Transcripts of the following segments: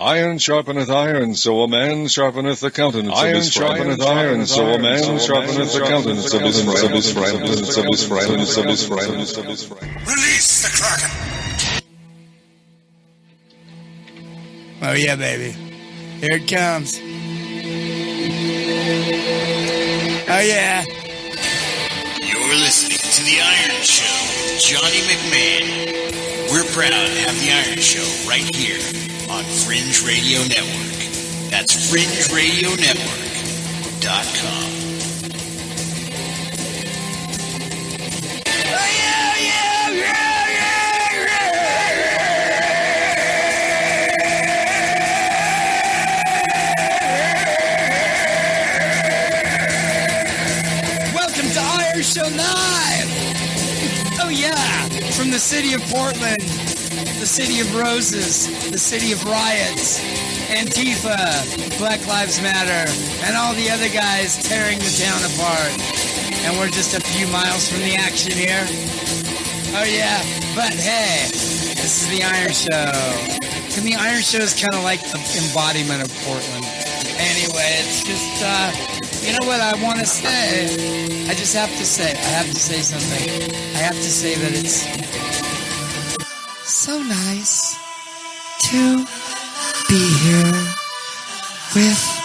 Iron sharpeneth iron, so a man sharpeneth the countenance of his friend. Iron sharpeneth iron, so a man sharpeneth the countenance of his friend. Release the Kraken! Oh yeah, baby. Here it comes. Oh yeah. You're listening to The Iron Show with Johnny McMahon. We're proud to have The Iron Show right here on Fringe Radio Network. That's FringeRadioNetwork.com. Oh yeah, yeah, yeah, yeah. Welcome to Iron Show Live. Oh yeah, from the city of Portland, the city of roses, the city of riots, Antifa, Black Lives Matter, and all the other guys tearing the town apart. And we're just a few miles from the action here. Oh yeah, but hey, this is the Iron Show. And the Iron Show is kind of like the embodiment of Portland. Anyway, it's just, you know what I want to say? I just have to say, something. I have to say that it's so nice to be here with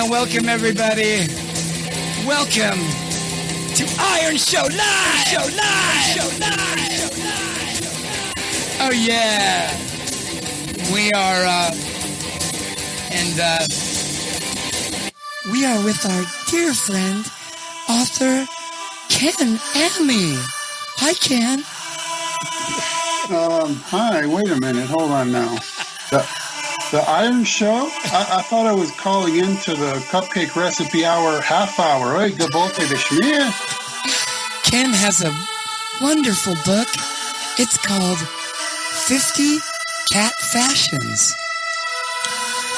welcome everybody. Welcome to Iron Show Live. Oh yeah. We are we are with our dear friend, author Ken Ammi. Hi Ken. Hi, wait a minute, hold on now. The Iron Show? I thought I was calling into the Cupcake Recipe Hour half hour. Right? Gebote de Schmier. Ken has a wonderful book. It's called 50 Cat Fashions.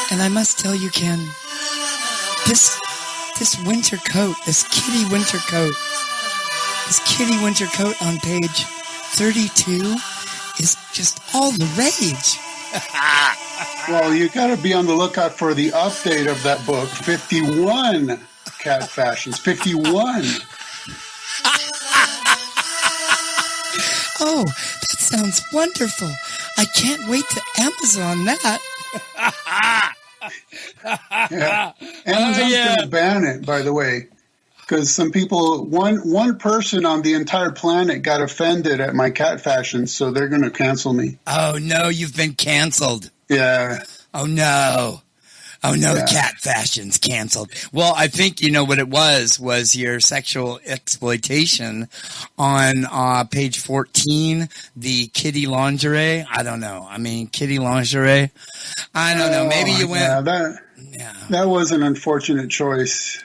And I must tell you, Ken, this winter coat, this kitty winter coat on page 32 is just all the rage. Well, you got to be on the lookout for the update of that book, 51 Cat Fashions. 51. Oh, that sounds wonderful. I can't wait to Amazon that. Yeah. Amazon's going to ban it, by the way, because some people, one person on the entire planet got offended at my cat fashion, so they're going to cancel me. Oh, no, you've been canceled. Yeah. Oh, no. Oh, no, yeah. Cat fashion's canceled. Well, I think you know what it was your sexual exploitation on page 14, the kitty lingerie. I don't know. I mean, kitty lingerie. I don't know. Maybe you went. Yeah, that was an unfortunate choice.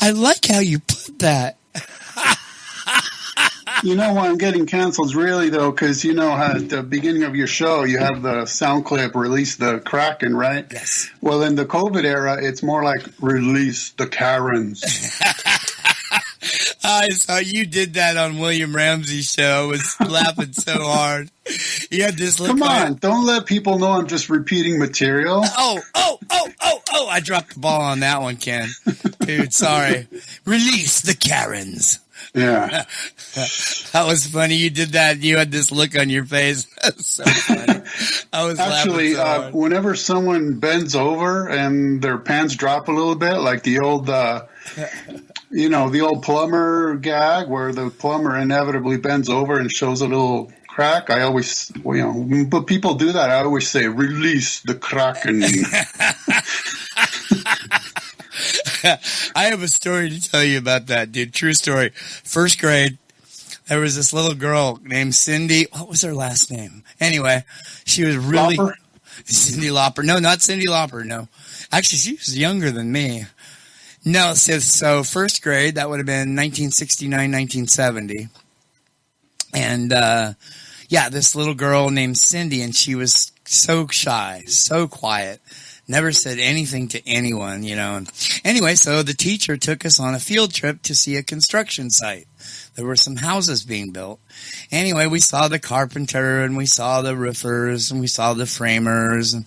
I like how you put that. You know why I'm getting canceled, really, though, because you know how at the beginning of your show you have the sound clip, release the Kraken, right? Yes. Well, in the COVID era, it's more like release the Karens. I saw you did that on William Ramsey's show. I was laughing so hard. You had this look. Come on, don't let people know I'm just repeating material. Oh! I dropped the ball on that one, Ken. Dude, sorry. Release the Karens. Yeah. That was funny. You did that. You had this look on your face. That was so funny. I was actually, laughing so hard. Whenever someone bends over and their pants drop a little bit, like the old, the old plumber gag where the plumber inevitably bends over and shows a little crack. I always, but people do that. I always say, release the Kraken. I have a story to tell you about that, dude. True story. First grade, there was this little girl named Cindy. What was her last name? Anyway, she was really... Lauper? Cindy Lauper. No, not Cindy Lauper, no. Actually, she was younger than me. No, so first grade, that would have been 1969, 1970. And, this little girl named Cindy, and she was so shy, so quiet, never said anything to anyone, And anyway, so the teacher took us on a field trip to see a construction site. There were some houses being built. Anyway, we saw the carpenter and we saw the roofers and we saw the framers. And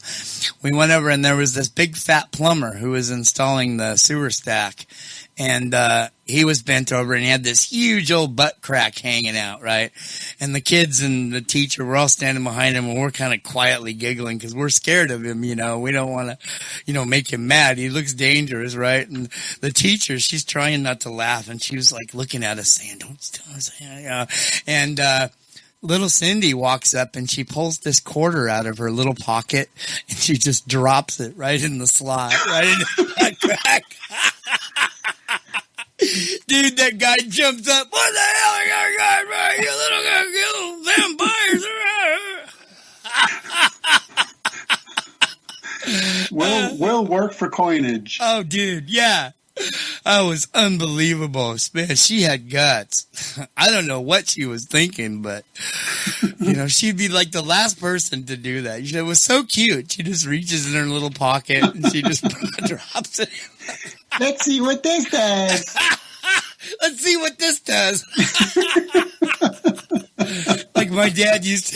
we went over and there was this big fat plumber who was installing the sewer stack. And he was bent over and he had this huge old butt crack hanging out, right? And the kids and the teacher were all standing behind him and we're kind of quietly giggling because we're scared of him, We don't want to, make him mad. He looks dangerous, right? And the teacher, she's trying not to laugh and she was like looking at us saying, don't say, And little Cindy walks up and she pulls this quarter out of her little pocket and she just drops it right in the slot, right in the butt crack. Dude, that guy jumps up. What the hell are you guys, man? You little vampires. Will work for coinage. Oh, dude, yeah. That was unbelievable. Man, she had guts. I don't know what she was thinking, but, she'd be like the last person to do that. It was so cute. She just reaches in her little pocket and she just drops it. Let's see what this does. Let's see what this does. Like my dad used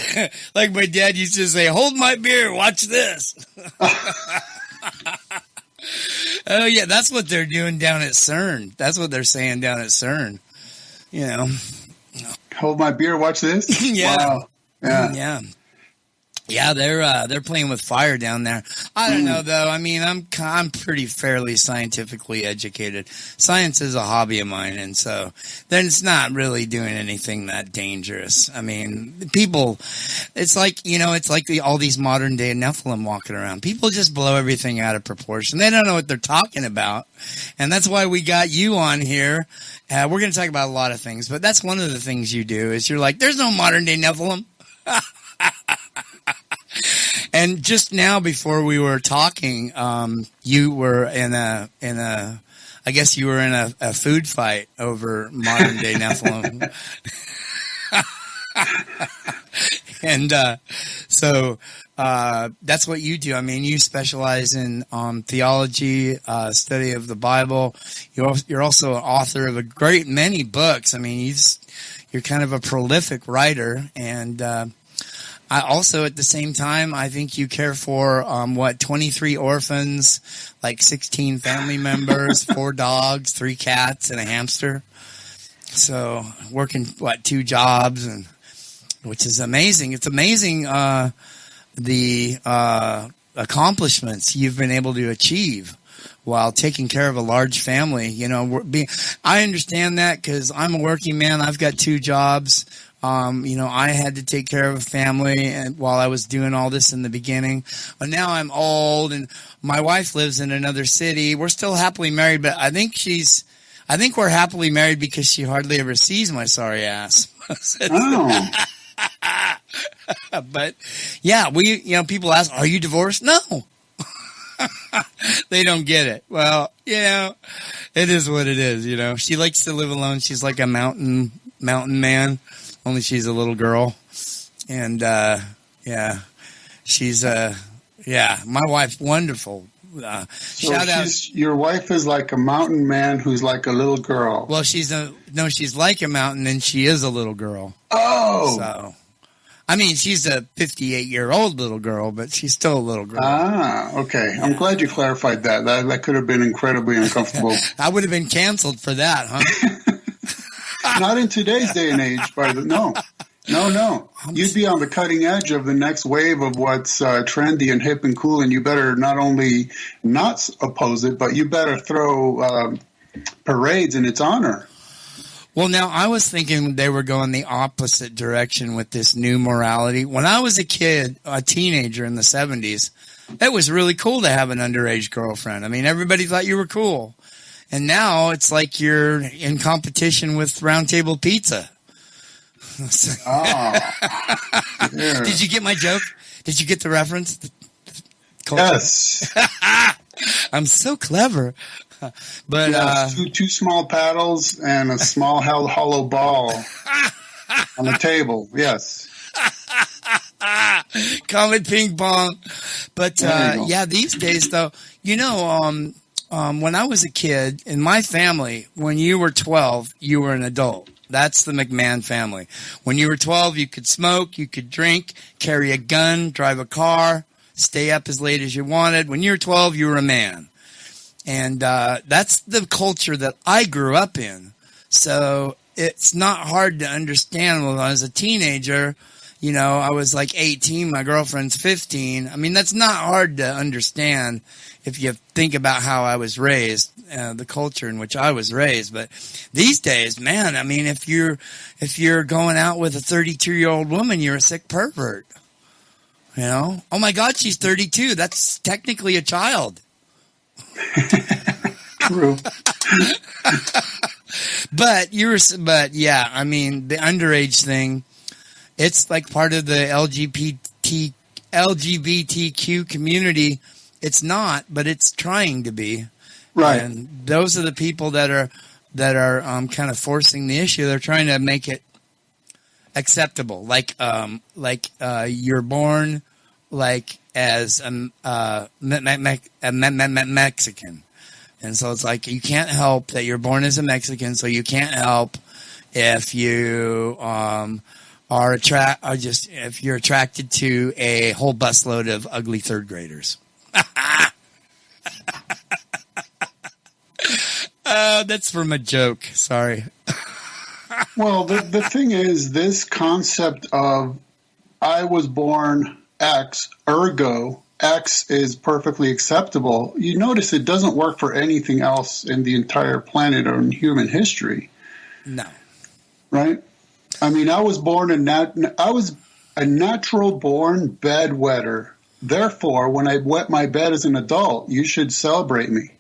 to say, hold my beer, watch this. Oh yeah, that's what they're doing down at CERN. That's what they're saying down at CERN. Hold my beer, watch this. Yeah. Wow. Yeah. Yeah, they're playing with fire down there. I don't know though. I mean, I'm pretty fairly scientifically educated. Science is a hobby of mine, and so then it's not really doing anything that dangerous. I mean, people, it's like all these modern day Nephilim walking around. People just blow everything out of proportion. They don't know what they're talking about, and that's why we got you on here. We're going to talk about a lot of things, but that's one of the things you do is you're like, there's no modern day Nephilim. And just now, before we were talking, you were I guess you were in a food fight over modern day Nephilim. And so that's what you do. I mean, you specialize in theology, study of the Bible. You're also an author of a great many books. I mean, you're kind of a prolific writer, and I also, at the same time, I think you care for, 23 orphans, like 16 family members, 4 dogs, 3 cats, and a hamster. So working, 2 jobs, and which is amazing. It's amazing, the accomplishments you've been able to achieve while taking care of a large family. I understand that because I'm a working man. I've got 2 jobs. I had to take care of a family and while I was doing all this in the beginning. But now I'm old and my wife lives in another city. We're still happily married, but I think we're happily married because she hardly ever sees my sorry ass. Oh. But yeah, people ask, are you divorced? No. They don't get it. Well, it is what it is, She likes to live alone. She's like a mountain man. Only she's a little girl. And, she's, my wife's wonderful. Shout out. Your wife is like a mountain man who's like a little girl. Well, she's like a mountain and she is a little girl. Oh. So, I mean, she's a 58-year-old little girl, but she's still a little girl. Ah, okay. I'm glad you clarified that. That could have been incredibly uncomfortable. I would have been canceled for that, huh? Not in today's day and age, no. You'd be on the cutting edge of the next wave of what's trendy and hip and cool, and you better not only not oppose it, but you better throw parades in its honor. Well, now, I was thinking they were going the opposite direction with this new morality. When I was a kid, a teenager in the 70s, it was really cool to have an underage girlfriend. I mean, everybody thought you were cool. And now it's like you're in competition with Round Table Pizza. Oh, yeah. Did you get my joke? Did you get the reference? Yes. I'm so clever. But yes, two small paddles and a small hollow ball on the table. Yes. Comet ping pong. But, yeah, these days though, you know, when I was a kid in my family, when you were 12, you were an adult. That's the McMahon family. When you were 12, you could smoke, you could drink, carry a gun, drive a car, stay up as late as you wanted. When you were 12, you were a man. And that's the culture that I grew up in. So it's not hard to understand. When I was a teenager, you know, I was like 18, my girlfriend's 15. I mean, that's not hard to understand if you think about how I was raised, the culture in which I was raised. But these days, man, I mean, if you're going out with a 32-year-old woman, you're a sick pervert. You know? Oh my God, she's 32. That's technically a child. True. But yeah, I mean, the underage thing, it's like part of the LGBTQ community. It's not, but it's trying to be. Right. And those are the people that are kind of forcing the issue. They're trying to make it acceptable. Like you're born like as a Mexican. And so it's like you can't help that you're born as a Mexican, so you can't help if you if you're attracted to a whole busload of ugly third graders. That's from a joke. Sorry. Well, the thing is, this concept of I was born X, ergo X is perfectly acceptable. You notice it doesn't work for anything else in the entire planet or in human history. No. Right? I mean, I was a natural born bedwetter. Therefore, when I wet my bed as an adult, you should celebrate me.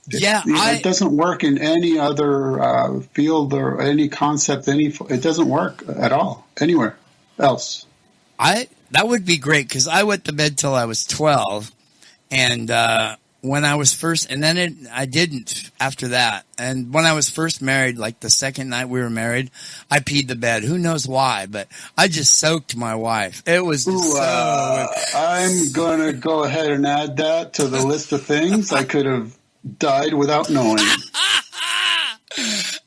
Yeah, it doesn't work in any other field or any concept. It doesn't work at all anywhere else. That would be great because I wet the bed till I was 12, and when I was first, and then I didn't after that. And when I was first married, like the second night we were married, I peed the bed. Who knows why? But I just soaked my wife. It was I'm gonna go ahead and add that to the list of things I could have died without knowing.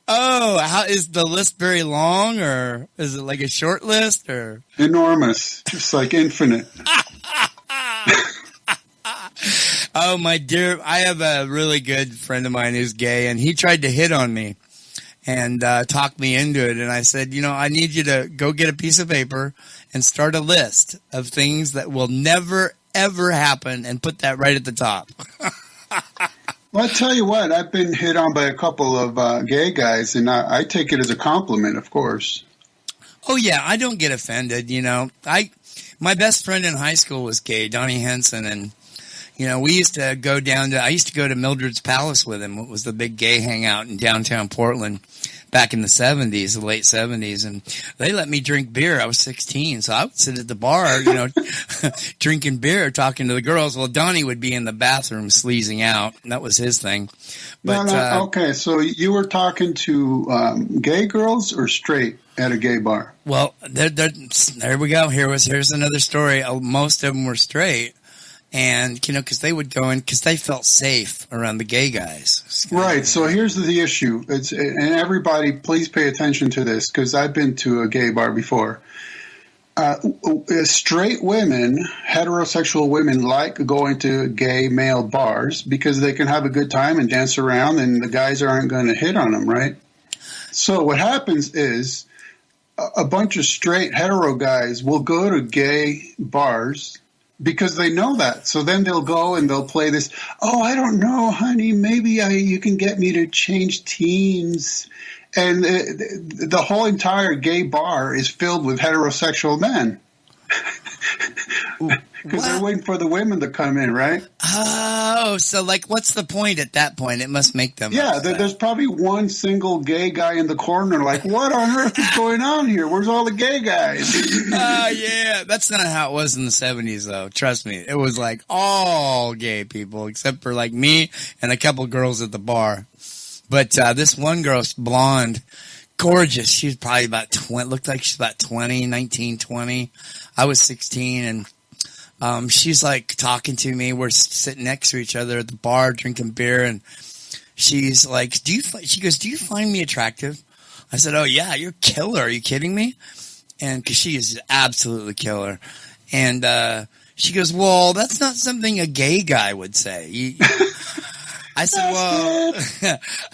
Oh, how is the list very long, or is it like a short list, or enormous, just like infinite? Oh, my dear, I have a really good friend of mine who's gay, and he tried to hit on me and talk me into it. And I said, you know, I need you to go get a piece of paper and start a list of things that will never, ever happen and put that right at the top. Well, I tell you what, I've been hit on by a couple of gay guys, and I take it as a compliment, of course. Oh, yeah, I don't get offended, you know. My best friend in high school was gay, Donnie Henson, and, you know, I used to go to Mildred's Palace with him. It was the big gay hangout in downtown Portland back in the 70s, the late 70s, and they let me drink beer. I was 16, so I would sit at the bar, you know, drinking beer, talking to the girls. Well, Donnie would be in the bathroom sleazing out. That was his thing. But, okay, so you were talking to gay girls or straight at a gay bar? Well, there we go. Here's another story. Most of them were straight. And, you know, because they would go in because they felt safe around the gay guys. Right. So here's the issue. And everybody, please pay attention to this because I've been to a gay bar before. Straight women, heterosexual women, like going to gay male bars because they can have a good time and dance around and the guys aren't going to hit on them, right? So what happens is a bunch of straight hetero guys will go to gay bars because they know that. So then they'll go and they'll play this, oh, I don't know, honey, maybe you can get me to change teams. And the whole entire gay bar is filled with heterosexual men. Because they're waiting for the women to come in, right? Oh, so like what's the point at that point? It must make them upset. There's probably one single gay guy in the corner like, what on earth is going on here? Where's all the gay guys? Yeah. That's not how it was in the 70s, though. Trust me. It was like all gay people except for like me and a couple girls at the bar. But this one girl, blonde, gorgeous. She was probably about 20, looked like she's about 19, 20. I was 16, and she's like talking to me. We're sitting next to each other at the bar drinking beer, and she's like, she goes, do you find me attractive? I said, oh, yeah, you're killer. Are you kidding me? And because she is absolutely killer. And she goes, well, that's not something a gay guy would say. I said, well,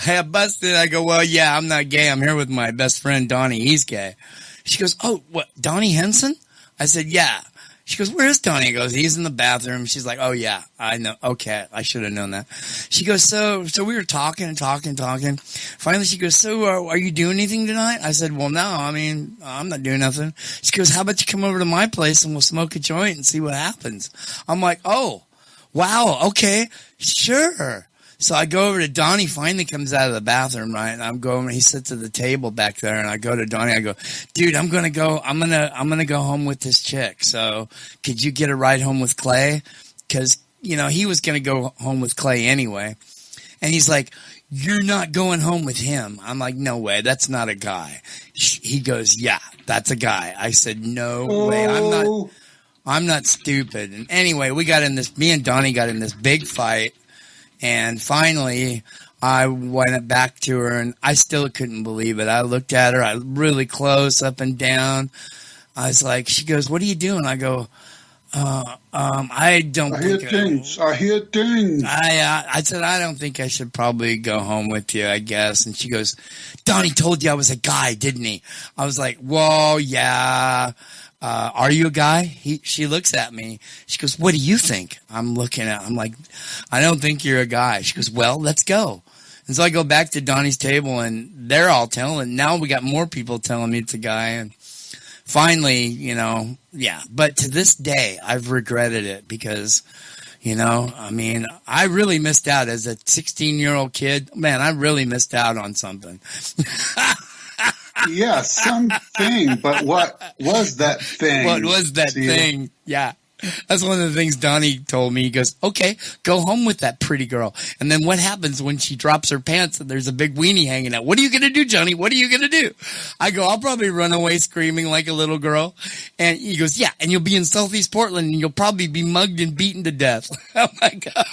I busted. I go, well, yeah, I'm not gay. I'm here with my best friend, Donnie. He's gay. She goes, oh, what, Donnie Henson? I said, yeah. She goes, where's Donnie? I goes, he's in the bathroom. She's like, oh, yeah, I know. Okay, I should have known that. She goes, so we were talking and talking. Finally, she goes, so are you doing anything tonight? I said, well, no, I mean, I'm not doing nothing. She goes, how about you come over to my place and we'll smoke a joint and see what happens? I'm like, oh, wow, okay, sure. So I go over to Donnie, finally comes out of the bathroom, right? And I'm going, he sits at the table back there, and I go to Donnie, I go, dude, I'm gonna go home with this chick. So could you get a ride home with Clay? Cause, he was gonna go home with Clay anyway. And he's like, you're not going home with him. I'm like, no way, that's not a guy. He goes, yeah, that's a guy. I said, no way, I'm not stupid. And anyway, me and Donnie got in this big fight. And finally, I went back to her, and I still couldn't believe it. I looked at her, really close, up and down. I was like, she goes, what are you doing? I go, I hear things. I said, I don't think I should probably go home with you, I guess. And she goes, Donnie told you I was a guy, didn't he? I was like, well, yeah. Are you a guy? She looks at me. She goes, what do you think? I'm like, I don't think you're a guy. She goes, well, let's go. And so I go back to Donnie's table, and they're all telling. Now we got more people telling me it's a guy. And finally, yeah. But to this day, I've regretted it because, I really missed out as a 16-year-old kid. Man, I really missed out on something. Yeah, something. But what was that thing? What was that thing? Yeah. That's one of the things Donnie told me. He goes, okay, go home with that pretty girl. And then what happens when she drops her pants and there's a big weenie hanging out? What are you going to do, Johnny? What are you going to do? I go, I'll probably run away screaming like a little girl. And he goes, yeah, and you'll be in Southeast Portland and you'll probably be mugged and beaten to death. Oh, my God.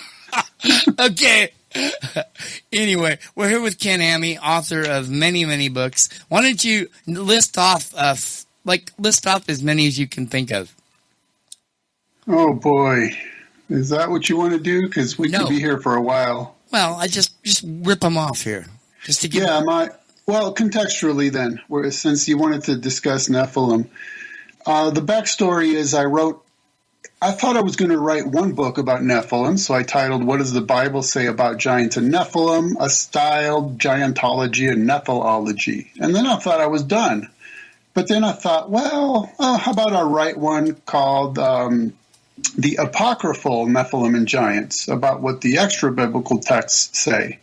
Okay. Anyway, we're here with Ken Ammi, author of many, many books. Why don't you list off as many as you can think of? Oh boy, is that what you want to do? Because we could be here for a while. Well, I just rip them off here, just to give. Yeah, contextually then, since you wanted to discuss Nephilim, the backstory is I thought I was going to write one book about Nephilim, so I titled "What Does the Bible Say About Giants and Nephilim?" A styled giantology and nephilology, and then I thought I was done. But then I thought, well, how about I write one called The Apocryphal Nephilim and Giants, about what the extra-biblical texts say.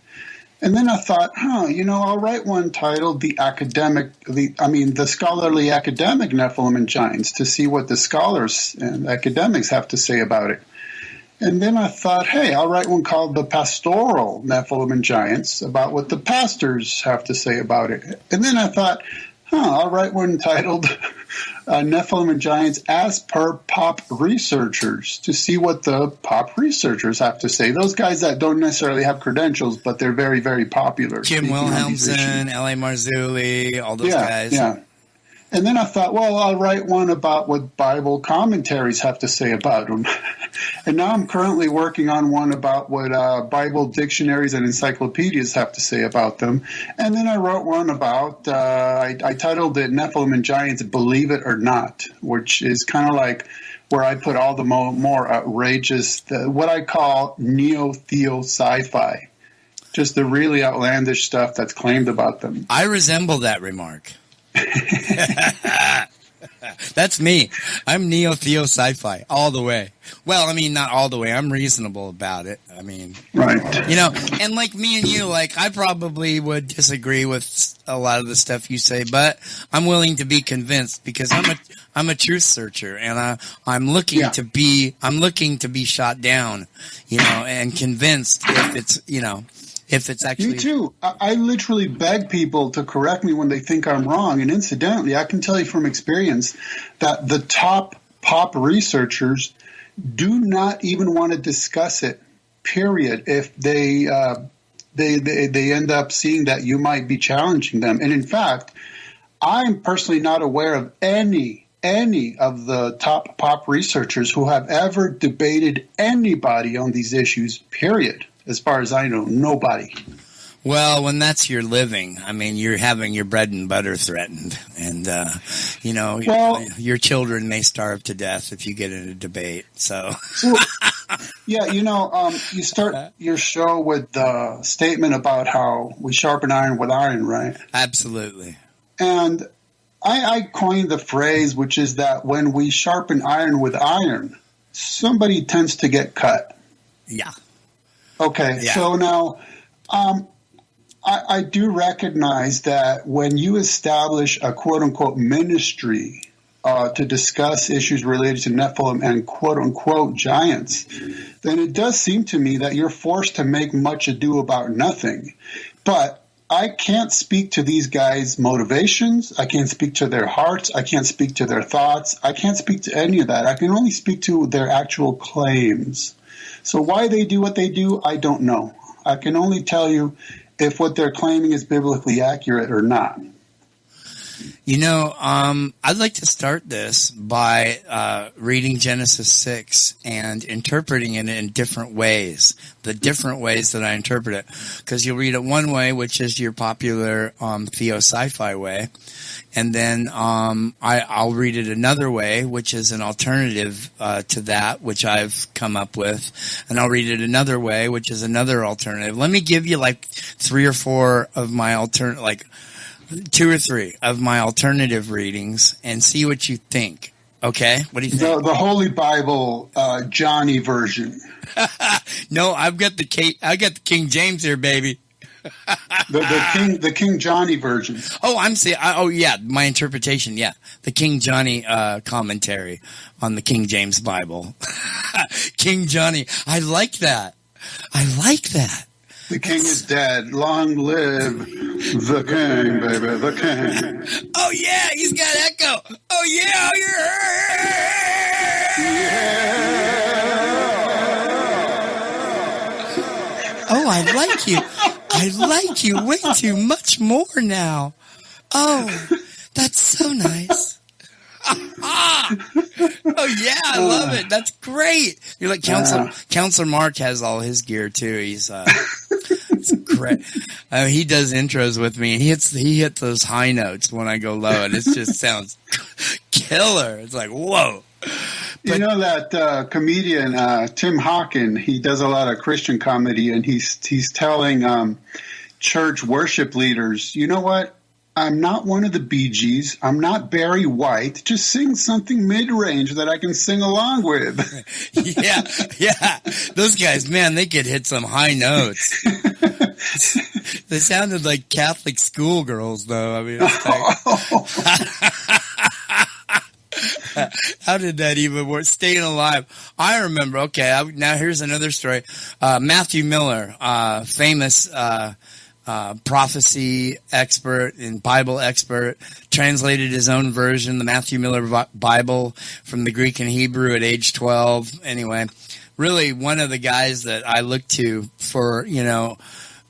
And then I thought, I'll write one titled the Scholarly Academic Nephilim and Giants, to see what the scholars and academics have to say about it. And then I thought, hey, I'll write one called the Pastoral Nephilim and Giants, about what the pastors have to say about it. And then I thought, I'll write one titled Nephilim and Giants as per pop researchers, to see what the pop researchers have to say. Those guys that don't necessarily have credentials, but they're very, very popular. Jim Wilhelmsen, L.A. Marzulli, all those guys. Yeah. And then I thought, well, I'll write one about what Bible commentaries have to say about them. And now I'm currently working on one about what Bible dictionaries and encyclopedias have to say about them. And then I wrote one about, I titled it Nephilim and Giants, Believe It or Not, which is kind of like where I put all the more outrageous, what I call neo-theo sci-fi, just the really outlandish stuff that's claimed about them. I resemble that remark. That's me. I'm neo-theo sci-fi all the way. Well, I mean, not all the way. I'm reasonable about it. I mean, right. And like me and you, like I probably would disagree with a lot of the stuff you say, but I'm willing to be convinced because I'm a truth searcher, and I'm looking to be shot down, and convinced if it's if it's actually. Me too. I literally beg people to correct me when they think I'm wrong. And incidentally, I can tell you from experience that the top pop researchers do not even want to discuss it, period, if they end up seeing that you might be challenging them. And in fact, I'm personally not aware of any of the top pop researchers who have ever debated anybody on these issues, period. As far as I know, nobody. Well, when that's your living, I mean, you're having your bread and butter threatened. And, your children may starve to death if you get in a debate. So yeah, you start your show with the statement about how we sharpen iron with iron, right? Absolutely. And I coined the phrase, which is that when we sharpen iron with iron, somebody tends to get cut. Yeah. Okay. Yeah. So now, I do recognize that when you establish a quote unquote ministry to discuss issues related to Nephilim and quote unquote giants, then it does seem to me that you're forced to make much ado about nothing. But I can't speak to these guys' motivations. I can't speak to their hearts. I can't speak to their thoughts. I can't speak to any of that. I can only speak to their actual claims. So why they do what they do, I don't know. I can only tell you if what they're claiming is biblically accurate or not. I'd like to start this by reading Genesis 6 and interpreting it in different ways, the different ways that I interpret it. Because you'll read it one way, which is your popular theo-sci-fi way. And then I'll read it another way, which is an alternative to that, which I've come up with. And I'll read it another way, which is another alternative. Let me give you like 3 or 4 of my two or three of my alternative readings and see what you think. Okay? What do you think? The Holy Bible, Johnny version. No, I got the King James here, baby. the King Johnny version. Oh, my interpretation. Yeah, the King Johnny commentary on the King James Bible. King Johnny, I like that. The king is dead. Long live the king, baby, the king. Oh, yeah, he's got echo. Oh, yeah, Oh, I like you way too much more now. Oh, that's so nice. Oh, yeah, I love it. That's great. You're like Counselor Mark has all his gear, too. He's it's great. He does intros with me, and he hits those high notes when I go low, and it just sounds killer. It's like, whoa. You know that comedian Tim Hawkin, he does a lot of Christian comedy, and he's telling church worship leaders, you know what? I'm not one of the Bee Gees. I'm not Barry White. Just sing something mid-range that I can sing along with. Yeah. Those guys, man, they could hit some high notes. They sounded like Catholic schoolgirls, though. I mean, how did that even work? Staying alive. I remember. Okay, now here's another story. Matthew Miller, famous prophecy expert and Bible expert, translated his own version, the Matthew Miller Bible, from the Greek and Hebrew at age 12. Anyway, really one of the guys that I look to for,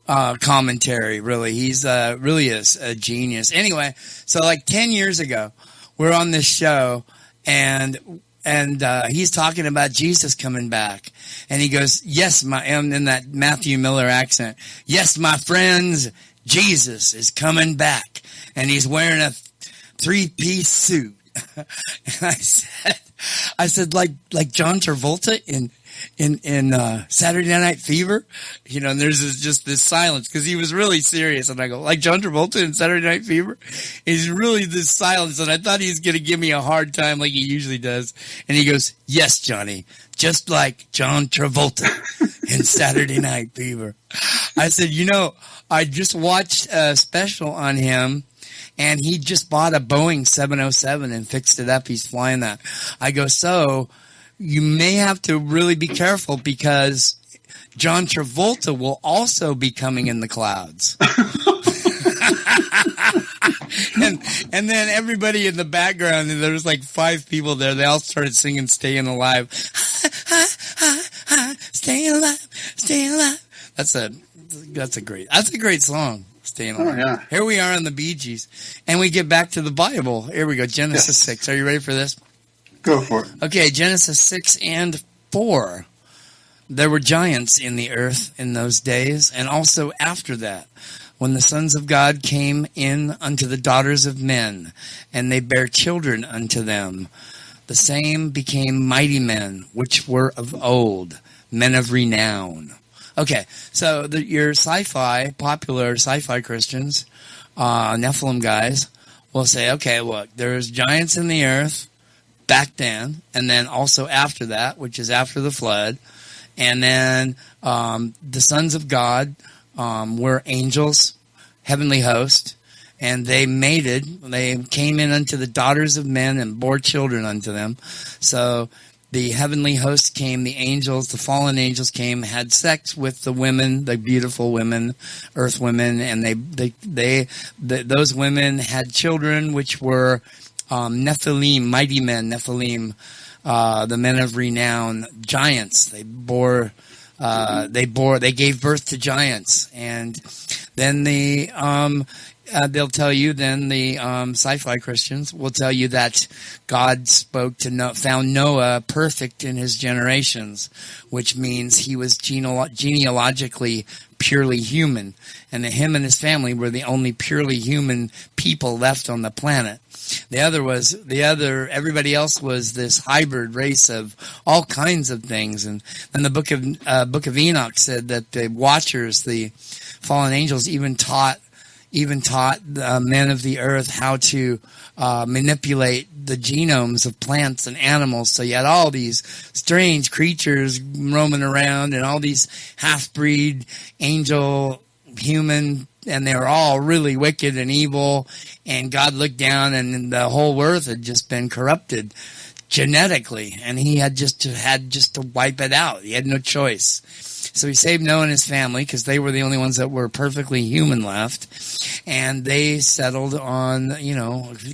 commentary, really. He's really a genius. Anyway, so like 10 years ago, we're on this show, and he's talking about Jesus coming back. And he goes, yes, in that Matthew Miller accent, yes, my friends, Jesus is coming back. And he's wearing a 3-piece suit. And I said, like John Travolta in Saturday Night Fever, and there's just this silence because he was really serious. And I go, like John Travolta in Saturday Night Fever? He's really this silence. And I thought he was going to give me a hard time like he usually does. And he goes, yes, Johnny, just like John Travolta in Saturday Night Fever. I said, I just watched a special on him. And he just bought a Boeing 707 and fixed it up. He's flying that. I go, so you may have to really be careful because John Travolta will also be coming in the clouds. and then everybody in the background, and there was like 5 people there, they all started singing Staying Alive. Staying alive, staying alive. That's a great song. Staying alive. Oh, yeah. Here we are on the Bee Gees, and we get back to the Bible. Here we go, Genesis 6. Are you ready for this? Go for it. Okay, Genesis 6 and 4. There were giants in the earth in those days, and also after that, when the sons of God came in unto the daughters of men, and they bare children unto them. The same became mighty men, which were of old, men of renown. Okay, so your popular sci-fi Christians, Nephilim guys, will say, okay, look, there's giants in the earth back then, and then also after that, which is after the flood, and then the sons of God were angels, heavenly host, and they mated. They came in unto the daughters of men and bore children unto them. So the heavenly host came, the angels, the fallen angels came, had sex with the women, the beautiful women, earth women, and those women had children, which were Nephilim, mighty men, Nephilim, the men of renown, giants. They gave birth to giants, and then they'll tell you. Then the sci-fi Christians will tell you that God found Noah perfect in his generations, which means he was genealogically purely human, and that him and his family were the only purely human people left on the planet. Everybody else was this hybrid race of all kinds of things. And then the book of Enoch said that the watchers, the fallen angels, even taught the men of the earth how to manipulate the genomes of plants and animals. So you had all these strange creatures roaming around and all these half-breed angel human, and they were all really wicked and evil, and God looked down and the whole earth had just been corrupted genetically, and he had just to wipe it out. He had no choice. So he saved Noah and his family because they were the only ones that were perfectly human left, and they settled on,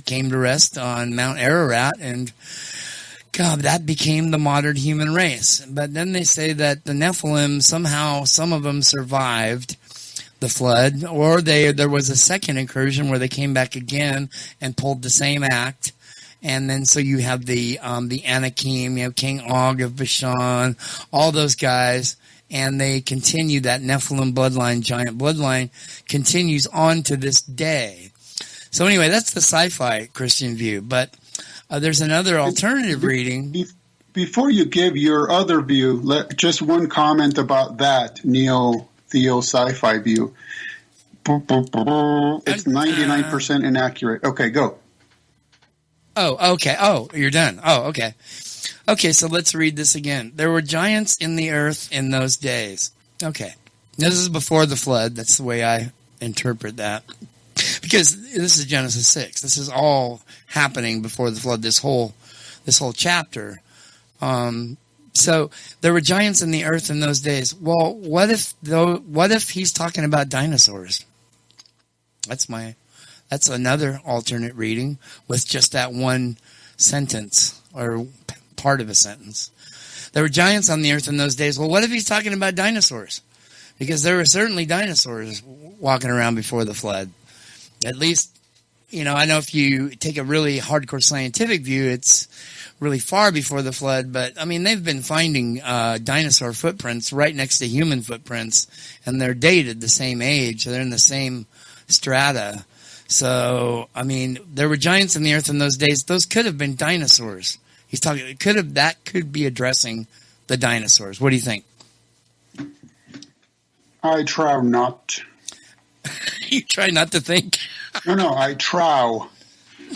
came to rest on Mount Ararat, and God, that became the modern human race. But then they say that the Nephilim, somehow some of them survived the flood, or there was a second incursion where they came back again and pulled the same act. And then so you have the Anakim, you have King Og of Bashan, all those guys, and they continue. That Nephilim bloodline, giant bloodline, continues on to this day. So anyway, that's the sci-fi Christian view. But there's another alternative reading. Before you give your other view, just one comment about that Neo sci-fi view. It's 99% inaccurate. Okay, go. Oh, okay. Oh, you're done. Oh, okay. Okay, so let's read this again. There were giants in the earth in those days. Okay. This is before the flood. That's the way I interpret that. Because this is Genesis 6. This is all happening before the flood, this whole chapter. So there were giants in the earth in those days. Well, what if he's talking about dinosaurs? That's another alternate reading with just that one sentence or part of a sentence. There were giants on the earth in those days. Well, what if he's talking about dinosaurs? Because there were certainly dinosaurs walking around before the flood. At least, I know if you take a really hardcore scientific view, it's really far before the flood, but they've been finding dinosaur footprints right next to human footprints, and they're dated the same age. They're in the same strata. So, there were giants in the earth in those days. Those could have been dinosaurs. He's talking. That could be addressing the dinosaurs. What do you think? I trow not. You try not to think. No, I trow.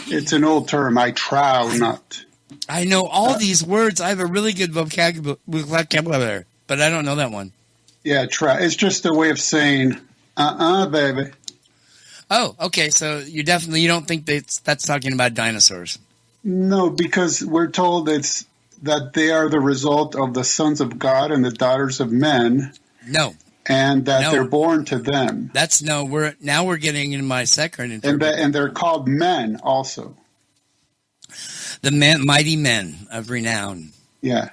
It's an old term. I trow not. I know all these words. I have a really good vocabulary, but I don't know that one. Yeah, it's just a way of saying, baby. Oh, okay. So you don't think that's talking about dinosaurs? No, because we're told that they are the result of the sons of God and the daughters of men, No. And that they're born to them. We're getting into my second interpretation. And they're called men also. The mighty men of renown. Yeah.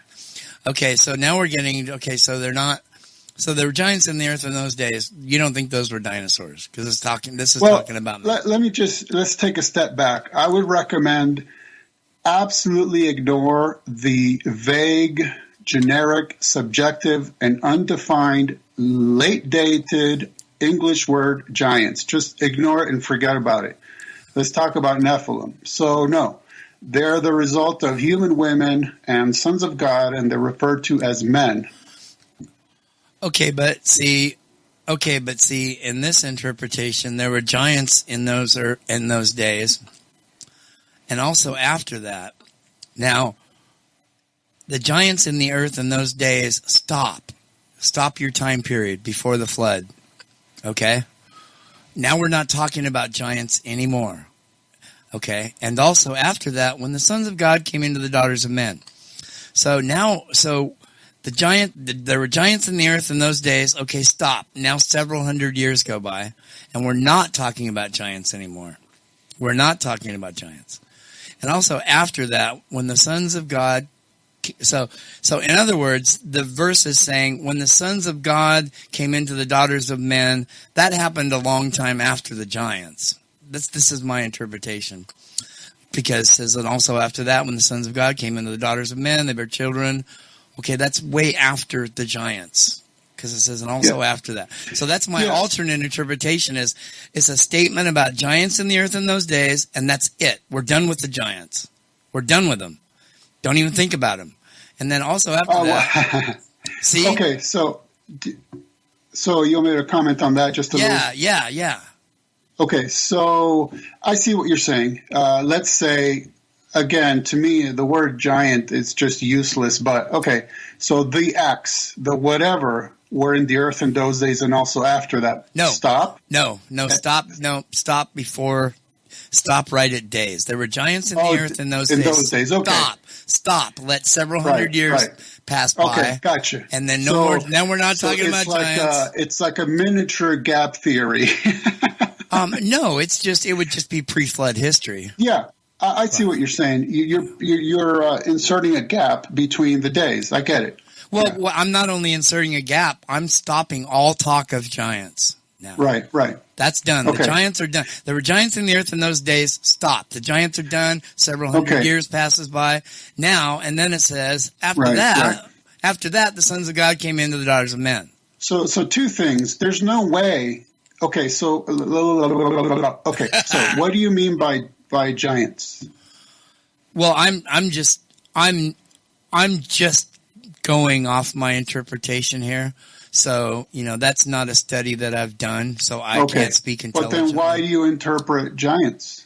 Okay, so now we're getting, so they're not, so there were giants in the earth in those days. You don't think those were dinosaurs? Because this is talking about men. Let's take a step back. I would recommend absolutely ignore the vague, generic, subjective, and undefined, late-dated English word giants. Just ignore it and forget about it. Let's talk about Nephilim. So, no, they're the result of human women and sons of God, and they're referred to as men. Okay, but see, in this interpretation, there were giants in those days, and also after that. Now, the giants in the earth in those days, stop your time period before the flood. Okay? Now we're not talking about giants anymore. Okay? And also after that, when the sons of God came into the daughters of men. So there were giants in the earth in those days. Okay, stop. Now several hundred years go by, and we're not talking about giants anymore. We're not talking about giants. And also after that, when the sons of God, so in other words, the verse is saying when the sons of God came into the daughters of men, that happened a long time after the giants. This is my interpretation. Because it says, and also after that, when the sons of God came into the daughters of men, they bare children. Okay, that's way after the giants. Because it says, and also after that. So that's my alternate interpretation is it's a statement about giants in the earth in those days, and that's it. We're done with the giants. We're done with them. Don't even think about them. And then also after that. See? Okay, so you want me to comment on that just a little? Yeah. Okay, so I see what you're saying. Let's say, again, to me, the word giant is just useless. But, okay, so the X, the whatever, were in the earth in those days and also after that. No. Stop? No, stop. No, stop before. Stop right at days. There were giants in the earth in those days. In those days, okay. Stop. Let several hundred years pass by. Okay, gotcha. And then more. Now we're not talking about giants. It's like a miniature gap theory. No, it would just be pre-flood history. Yeah, I see what you're saying. You're inserting a gap between the days. I get it. Well, I'm not only inserting a gap. I'm stopping all talk of giants now. Right. That's done. Okay. The giants are done. There were giants in the earth in those days. Stop. The giants are done. Several hundred years passes by now, and then it says after that, the sons of God came into the daughters of men. So two things. There's no way. Okay, so what do you mean by giants? Well, I'm just going off my interpretation here. So, that's not a study that I've done, so I can't speak intelligently. But then why do you interpret giants?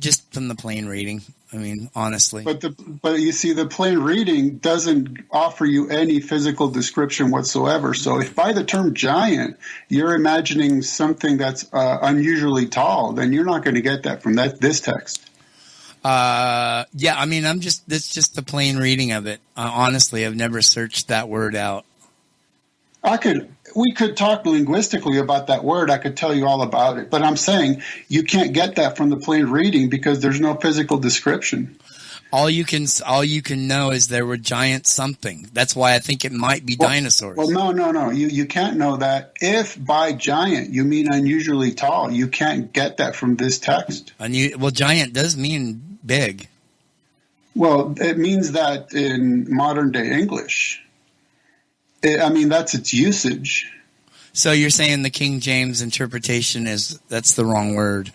Just from the plain reading. I mean, honestly. But you see, the plain reading doesn't offer you any physical description whatsoever. So if by the term giant, you're imagining something that's unusually tall, then you're not going to get that from this text. I mean, it's just the plain reading of it. Honestly, I've never searched that word out. We could talk linguistically about that word. I could tell you all about it. But I'm saying you can't get that from the plain reading because there's no physical description. All you can know is there were giant something. That's why I think it might be dinosaurs. Well, no. You can't know that. If by giant you mean unusually tall, you can't get that from this text. Well, giant does mean big. Well, it means that in modern day English. That's its usage. So you're saying the King James interpretation that's the wrong word.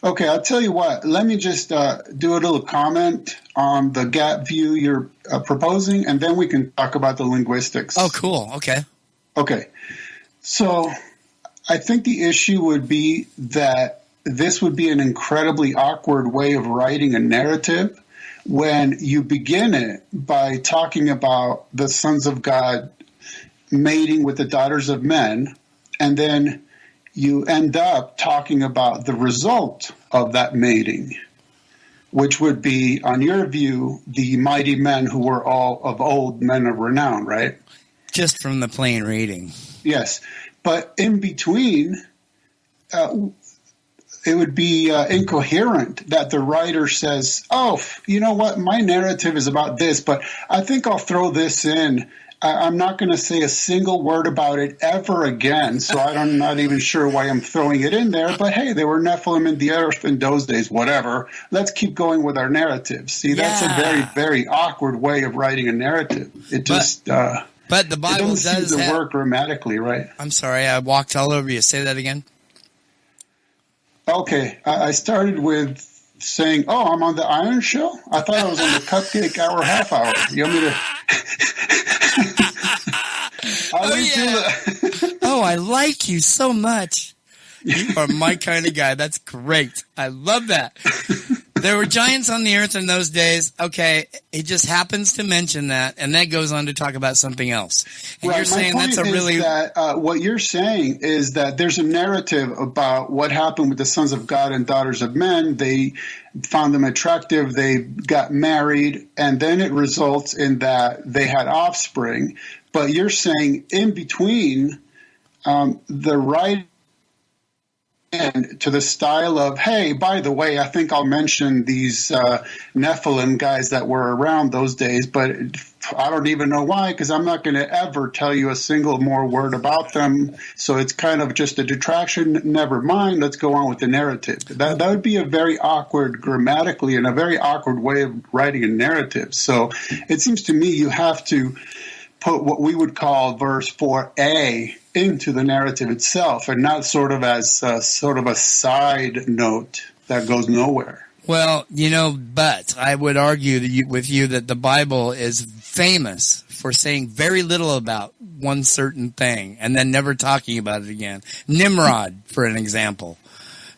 Okay, I'll tell you what. Let me just do a little comment on the gap view you're proposing, and then we can talk about the linguistics. Oh, cool. Okay. So I think the issue would be that this would be an incredibly awkward way of writing a narrative when you begin it by talking about the sons of God mating with the daughters of men, and then you end up talking about the result of that mating, which would be, on your view, the mighty men who were all of old men of renown, right? Just from the plain reading. Yes. But in between, it would be incoherent that the writer says, oh, you know what, my narrative is about this, but I think I'll throw this in. I'm not going to say a single word about it ever again, so I'm not even sure why I'm throwing it in there. But hey, there were Nephilim in the earth in those days, whatever. Let's keep going with our narrative. See, that's a very, very awkward way of writing a narrative. It just but the Bible doesn't seem to work grammatically, right? I'm sorry, I walked all over you. Say that again. Okay, I started with saying, oh, I'm on the Iron Show? I thought I was on the Cupcake Hour half hour. You want me to... I like you so much. You are my kind of guy. That's great. I love that. There were giants on the earth in those days. Okay, it just happens to mention that, and that goes on to talk about something else. And right. You're saying that's a really... what you're saying is that there's a narrative about what happened with the sons of God and daughters of men. They found them attractive. They got married, and then it results in that they had offspring. But you're saying in between the right end to the style of, hey, by the way, I think I'll mention these Nephilim guys that were around those days, but I don't even know why, because I'm not going to ever tell you a single more word about them. So it's kind of just a detraction. Never mind. Let's go on with the narrative. That would be a very awkward grammatically and a very awkward way of writing a narrative. So it seems to me you have to put what we would call verse 4a into the narrative itself, and not sort of as sort of a side note that goes nowhere. Well, but I would argue with you that the Bible is famous for saying very little about one certain thing and then never talking about it again. Nimrod, for an example.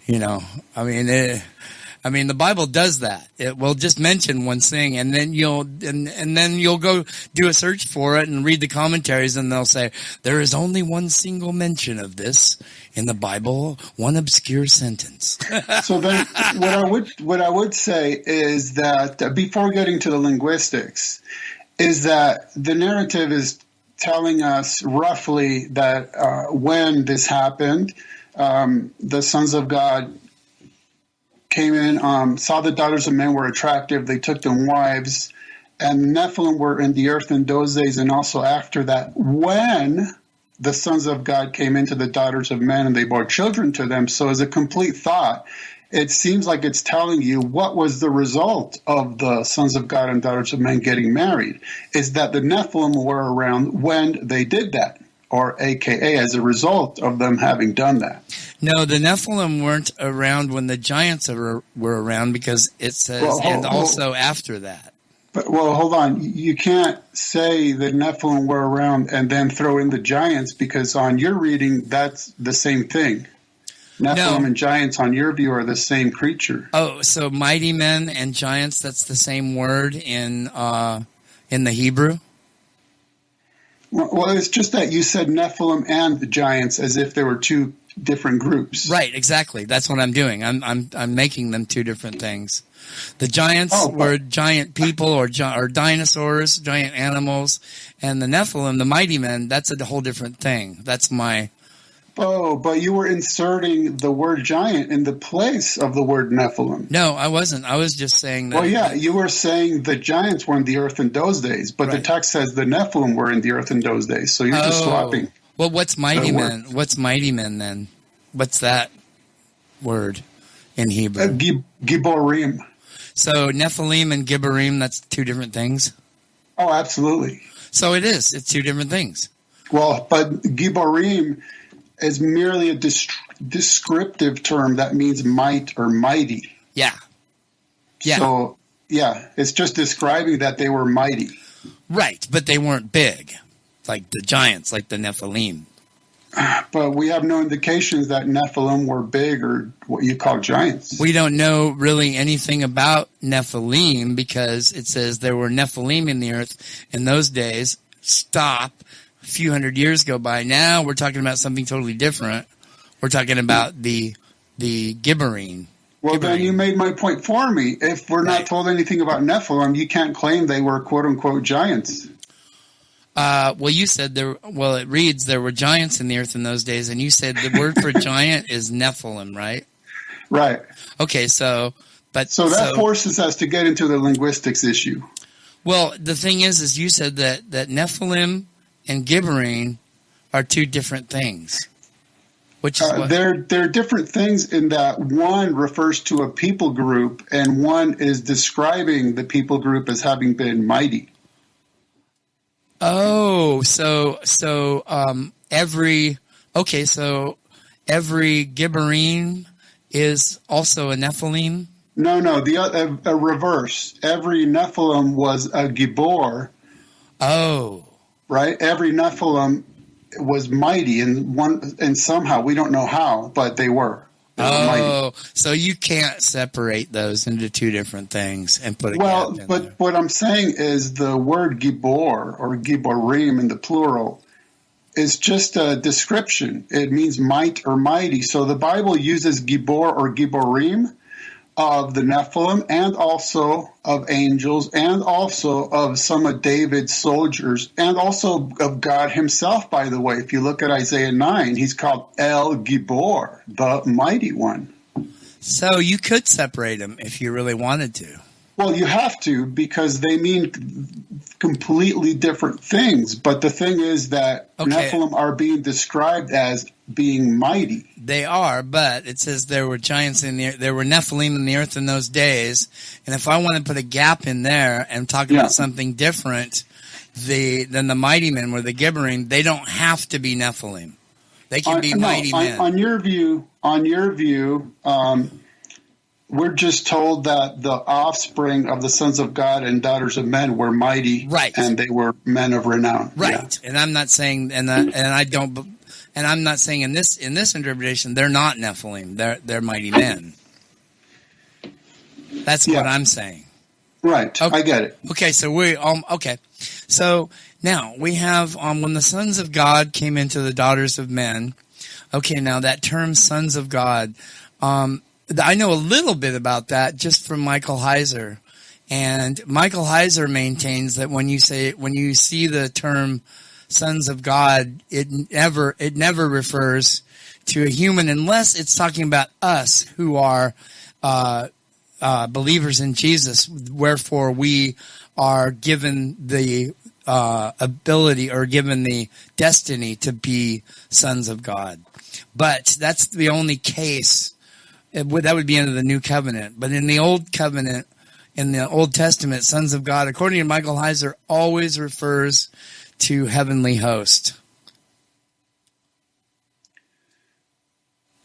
I mean, the Bible does that. It will just mention one thing, and then you'll go do a search for it and read the commentaries, and they'll say there is only one single mention of this in the Bible, one obscure sentence. So then, what I would say is that before getting to the linguistics, is that the narrative is telling us roughly that when this happened, the sons of God came in, saw the daughters of men were attractive. They took them wives, and the Nephilim were in the earth in those days, and also after that, when the sons of God came into the daughters of men and they bore children to them. So as a complete thought, it seems like it's telling you what was the result of the sons of God and daughters of men getting married, is that the Nephilim were around when they did that, or AKA as a result of them having done that. No, the Nephilim weren't around when the giants were around, because it says, also after that. But, hold on. You can't say the Nephilim were around and then throw in the giants, because on your reading, that's the same thing. Nephilim and giants, on your view, are the same creature. Oh, so mighty men and giants, that's the same word in the Hebrew? Well, it's just that you said Nephilim and the giants as if there were two different groups. Right, exactly. That's what I'm doing. I'm making them two different things. The giants were giant people or dinosaurs, giant animals, and the Nephilim, the mighty men, that's a whole different thing. That's my... Oh, but you were inserting the word giant in the place of the word Nephilim. No, I wasn't. I was just saying that... Well, yeah, you were saying the giants were in the earth in those days, but the text says the Nephilim were in the earth in those days, so you're just swapping. Well, what's mighty men? What's mighty men then? What's that word in Hebrew? Giborim. So Nephilim and Gibborim, that's two different things? Oh, absolutely. So it is. It's two different things. Well, but Gibborim is merely a descriptive term that means might or mighty. Yeah. Yeah. So, yeah, it's just describing that they were mighty. Right, but they weren't big, like the giants, like the Nephilim. But we have no indications that Nephilim were big or what you call giants. We don't know really anything about Nephilim, because it says there were Nephilim in the earth in those days. Stop. A few hundred years go by. Now we're talking about something totally different. We're talking about the Gibborim. Well, then you made my point for me. If we're not told anything about Nephilim, you can't claim they were quote-unquote giants. Well, you said there. Well, it reads there were giants in the earth in those days, and you said the word for giant is Nephilim, right? Right. Okay, so that forces us to get into the linguistics issue. Well, the thing is you said that Nephilim and Gibberine are two different things. Which is what? They're different things in that one refers to a people group, and one is describing the people group as having been mighty. Oh, so every Gibberine is also a Nephilim? No, a reverse. Every Nephilim was a Gibor. Oh. Right? Every Nephilim was mighty, and somehow, we don't know how, but they were. They were mighty. So you can't separate those into two different things and put a gap in but there. What I'm saying is the word Gibor, or Giborim in the plural, is just a description. It means might or mighty. So the Bible uses Gibor or Giborim of the Nephilim, and also of angels, and also of some of David's soldiers, and also of God himself, by the way. If you look at Isaiah 9, he's called El Gibor, the mighty one. So you could separate them if you really wanted to. Well, you have to, because they mean completely different things. But the thing is that Nephilim are being described as being mighty. They are, but it says there were giants there were Nephilim in the earth in those days. And if I want to put a gap in there and talk about something different than the mighty men or the Gibberine, they don't have to be Nephilim. They can be mighty men. On your view, we're just told that the offspring of the sons of God and daughters of men were mighty, right? And they were men of renown, right? Yeah. And I'm not saying, and I'm not saying in this interpretation they're not Nephilim. They're mighty men. That's what I'm saying. Right. Okay. I get it. Okay. So okay. So now we have when the sons of God came into the daughters of men. Okay. Now that term "sons of God." I know a little bit about that just from Michael Heiser, and Michael Heiser maintains that when you see the term "sons of God," it never refers to a human unless it's talking about us who are believers in Jesus. Wherefore, we are given the ability or given the destiny to be sons of God. But that's the only case. That would be under the New Covenant. But in the Old Covenant, in the Old Testament, sons of God, according to Michael Heiser, always refers to heavenly host.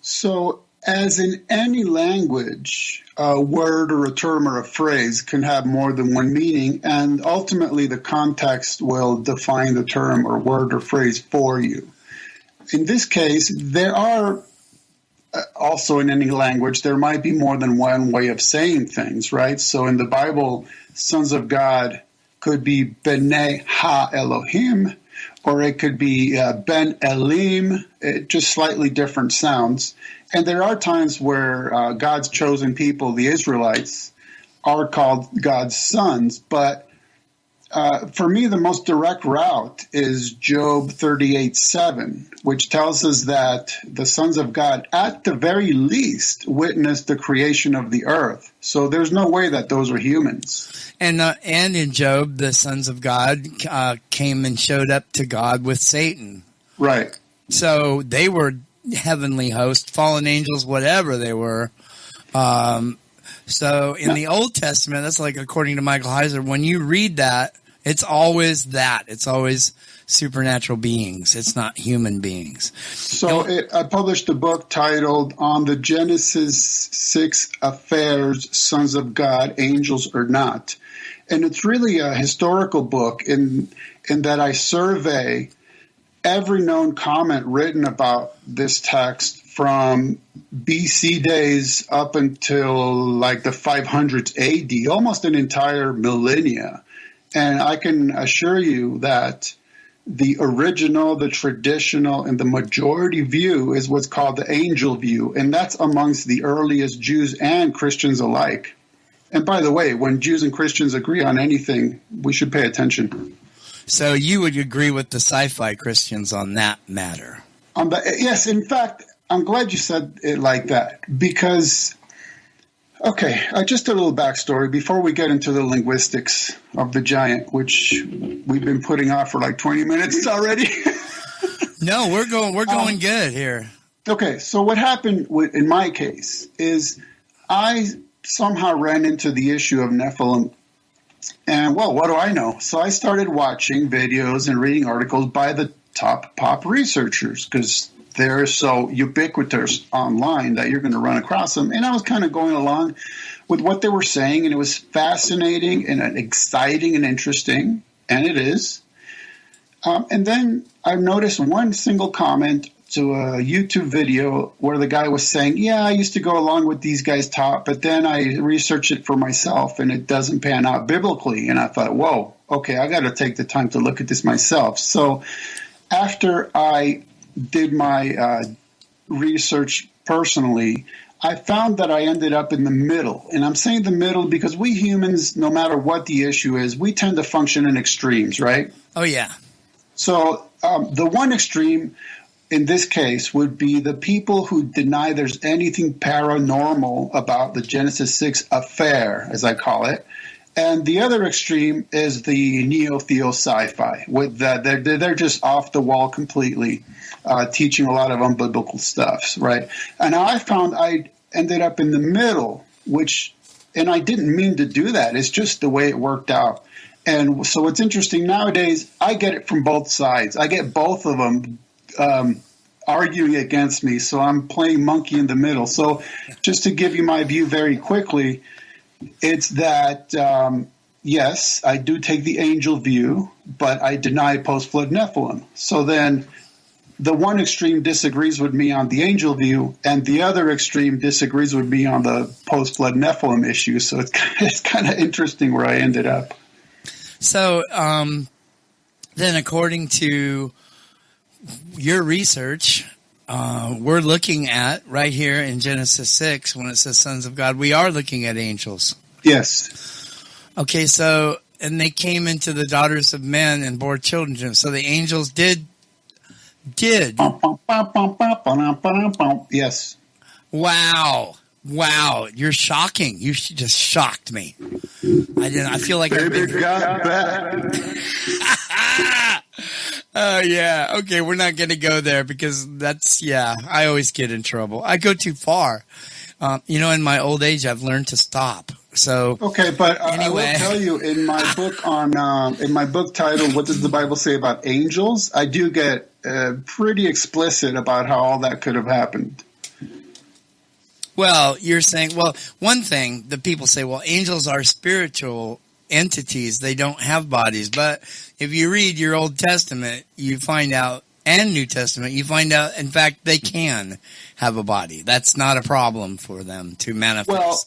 So, as in any language, a word or a term or a phrase can have more than one meaning, and ultimately the context will define the term or word or phrase for you. In this case, there are also in any language, there might be more than one way of saying things, right? So in the Bible, sons of God could be B'nai Ha-Elohim, or it could be Ben Elim, just slightly different sounds. And there are times where God's chosen people, the Israelites, are called God's sons, but for me, the most direct route is Job 38:7, which tells us that the sons of God, at the very least, witnessed the creation of the earth. So there's no way that those are humans. And in Job, the sons of God came and showed up to God with Satan. Right. So they were heavenly hosts, fallen angels, whatever they were. So in the Old Testament, that's like according to Michael Heiser, when you read that, it's always that. It's always supernatural beings. It's not human beings. So I published a book titled On the Genesis 6 Affairs, Sons of God, Angels or Not. And it's really a historical book in that I survey every known comment written about this text from BC days up until like the 500s AD, almost an entire millennia. And I can assure you that the original, the traditional, and the majority view is what's called the angel view. And that's amongst the earliest Jews and Christians alike. And by the way, when Jews and Christians agree on anything, we should pay attention. So you would agree with the sci-fi Christians on that matter? Yes, in fact, I'm glad you said it like that because, okay, just a little backstory before we get into the linguistics of the giant, which we've been putting off for like 20 minutes already. No, we're going good here. Okay, so what happened in my case is I somehow ran into the issue of Nephilim. And, well, what do I know? So I started watching videos and reading articles by the top pop researchers because they're so ubiquitous online that you're going to run across them. And I was kind of going along with what they were saying, and it was fascinating and exciting and interesting, and it is. And then I noticed one single comment to a YouTube video where the guy was saying, yeah, I used to go along with these guys' talk, but then I researched it for myself and it doesn't pan out biblically. And I thought, whoa, okay, I got to take the time to look at this myself. So after I did my research personally, I found that I ended up in the middle. And I'm saying the middle because we humans, no matter what the issue is, we tend to function in extremes, right? Oh, yeah. So the one extreme in this case would be the people who deny there's anything paranormal about the Genesis 6 affair, as I call it. And the other extreme is the neo-theo sci-fi. With that, they're just off the wall completely, teaching a lot of unbiblical stuff, right? And I found I ended up in the middle, and I didn't mean to do that. It's just the way it worked out. And so what's interesting nowadays, I get it from both sides. I get both of them arguing against me, so I'm playing monkey in the middle. So just to give you my view very quickly, it's that, yes, I do take the angel view, but I deny post-flood Nephilim. So then the one extreme disagrees with me on the angel view, and the other extreme disagrees with me on the post-flood Nephilim issue. So it's kind of interesting where I ended up. So then according to your research, we're looking at right here in Genesis 6, when it says sons of God, we are looking at angels. Yes. Okay, so, and they came into the daughters of men and bore children. So the angels did. Yes. Wow. You're shocking. You just shocked me. I feel like Baby got back. Oh, yeah. Okay, we're not going to go there because I always get in trouble. I go too far. In my old age, I've learned to stop. So okay, but anyway. I will tell you in my book in my book titled "What Does the Bible Say About Angels?" I do get pretty explicit about how all that could have happened. Well, you're saying, one thing that people say, angels are spiritual entities. They don't have bodies. But if you read your Old Testament, you find out, and New Testament, you find out, in fact, they can have a body. That's not a problem for them to manifest. Well,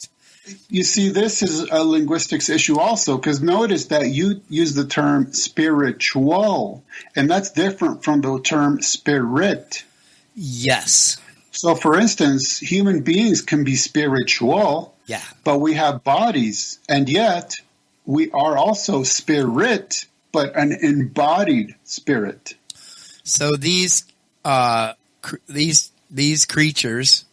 you see, this is a linguistics issue also, because notice that you use the term spiritual, and that's different from the term spirit. Yes. So, for instance, human beings can be spiritual, but we have bodies, and yet we are also spirit, but an embodied spirit. So these creatures,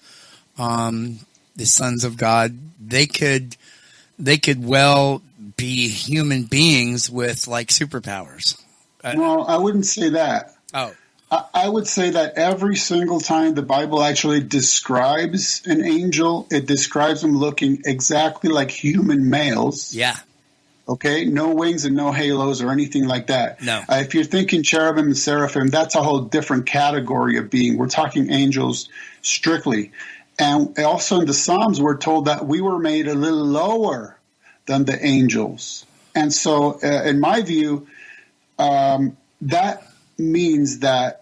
the sons of God, they could well be human beings with like superpowers. Well, I wouldn't say that. Oh. I would say that every single time the Bible actually describes an angel, it describes them looking exactly like human males. Yeah. Okay? No wings and no halos or anything like that. No. If you're thinking cherubim and seraphim, that's a whole different category of being. We're talking angels strictly. And also in the Psalms, we're told that we were made a little lower than the angels. And so, in my view, that means that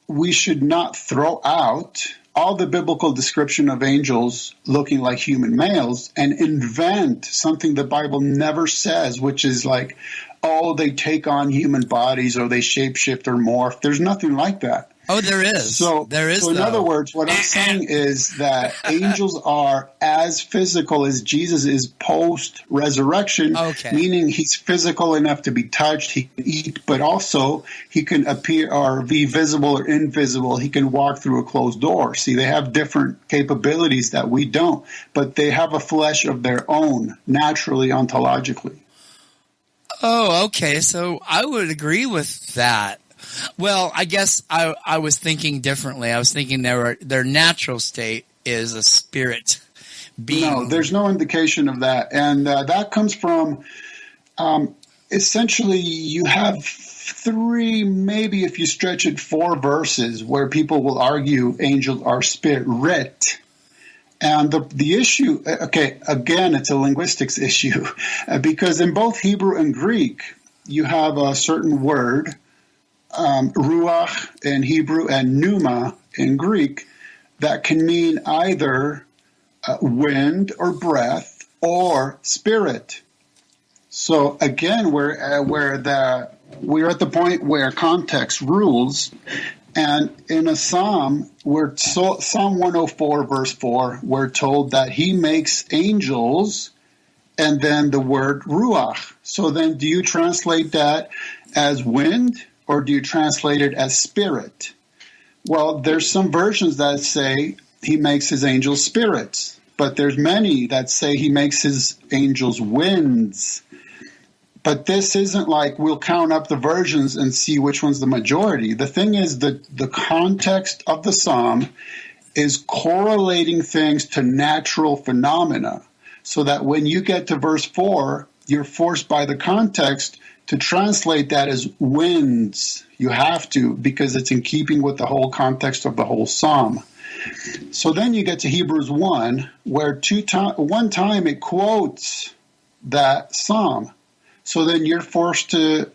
we should not throw out all the biblical description of angels looking like human males and invent something the Bible never says, which is like, oh, they take on human bodies or they shapeshift or morph. There's nothing like that. Oh, there is. So in other words, what I'm saying is that angels are as physical as Jesus is post-resurrection, meaning he's physical enough to be touched, he can eat, but also he can appear or be visible or invisible. He can walk through a closed door. See, they have different capabilities that we don't, but they have a flesh of their own, naturally, ontologically. Oh, okay. So I would agree with that. Well, I guess I was thinking differently. I was thinking their natural state is a spirit being. No, there's no indication of that. And that comes from essentially you have 3, maybe if you stretch it 4 verses where people will argue angels are spirit. And the issue, again, it's a linguistics issue because in both Hebrew and Greek, you have a certain word, ruach in Hebrew and pneuma in Greek, that can mean either wind or breath or spirit. So again, we're at the point where context rules. And in a psalm, Psalm 104, verse 4, we're told that he makes angels and then the word ruach. So then do you translate that as wind or do you translate it as spirit? Well, there's some versions that say he makes his angels spirits, but there's many that say he makes his angels winds. But this isn't like we'll count up the versions and see which one's the majority. The thing is that the context of the psalm is correlating things to natural phenomena, so that when you get to verse 4, you're forced by the context to translate that as winds. You have to, because it's in keeping with the whole context of the whole psalm. So then you get to Hebrews 1, where one time it quotes that psalm. So then you're forced to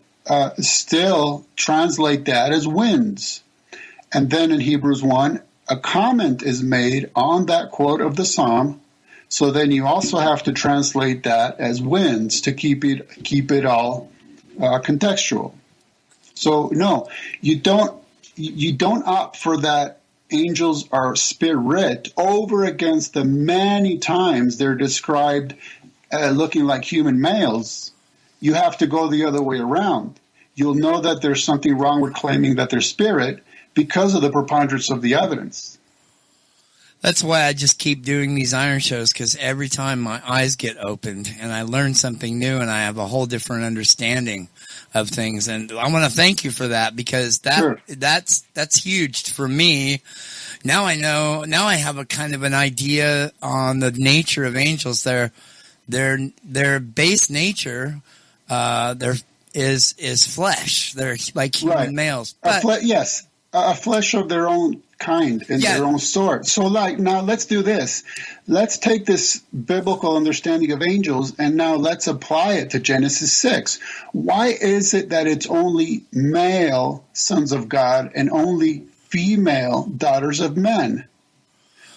still translate that as winds. And then in Hebrews 1, a comment is made on that quote of the psalm. So then you also have to translate that as winds to keep it all contextual. So no, you don't opt for that angels are spirit over against the many times they're described looking like human males. You have to go the other way around. You'll know that there's something wrong with claiming that they're spirit because of the preponderance of the evidence. That's why I just keep doing these iron shows, because every time my eyes get opened and I learn something new and I have a whole different understanding of things. And I want to thank you for that, because that's huge for me. Now I know, now I have a kind of an idea on the nature of angels. Their base nature, is flesh. They're like human males. But, a flesh of their own kind and their own sort. So now let's do this. Let's take this biblical understanding of angels and now let's apply it to Genesis 6. Why is it that it's only male sons of God and only female daughters of men?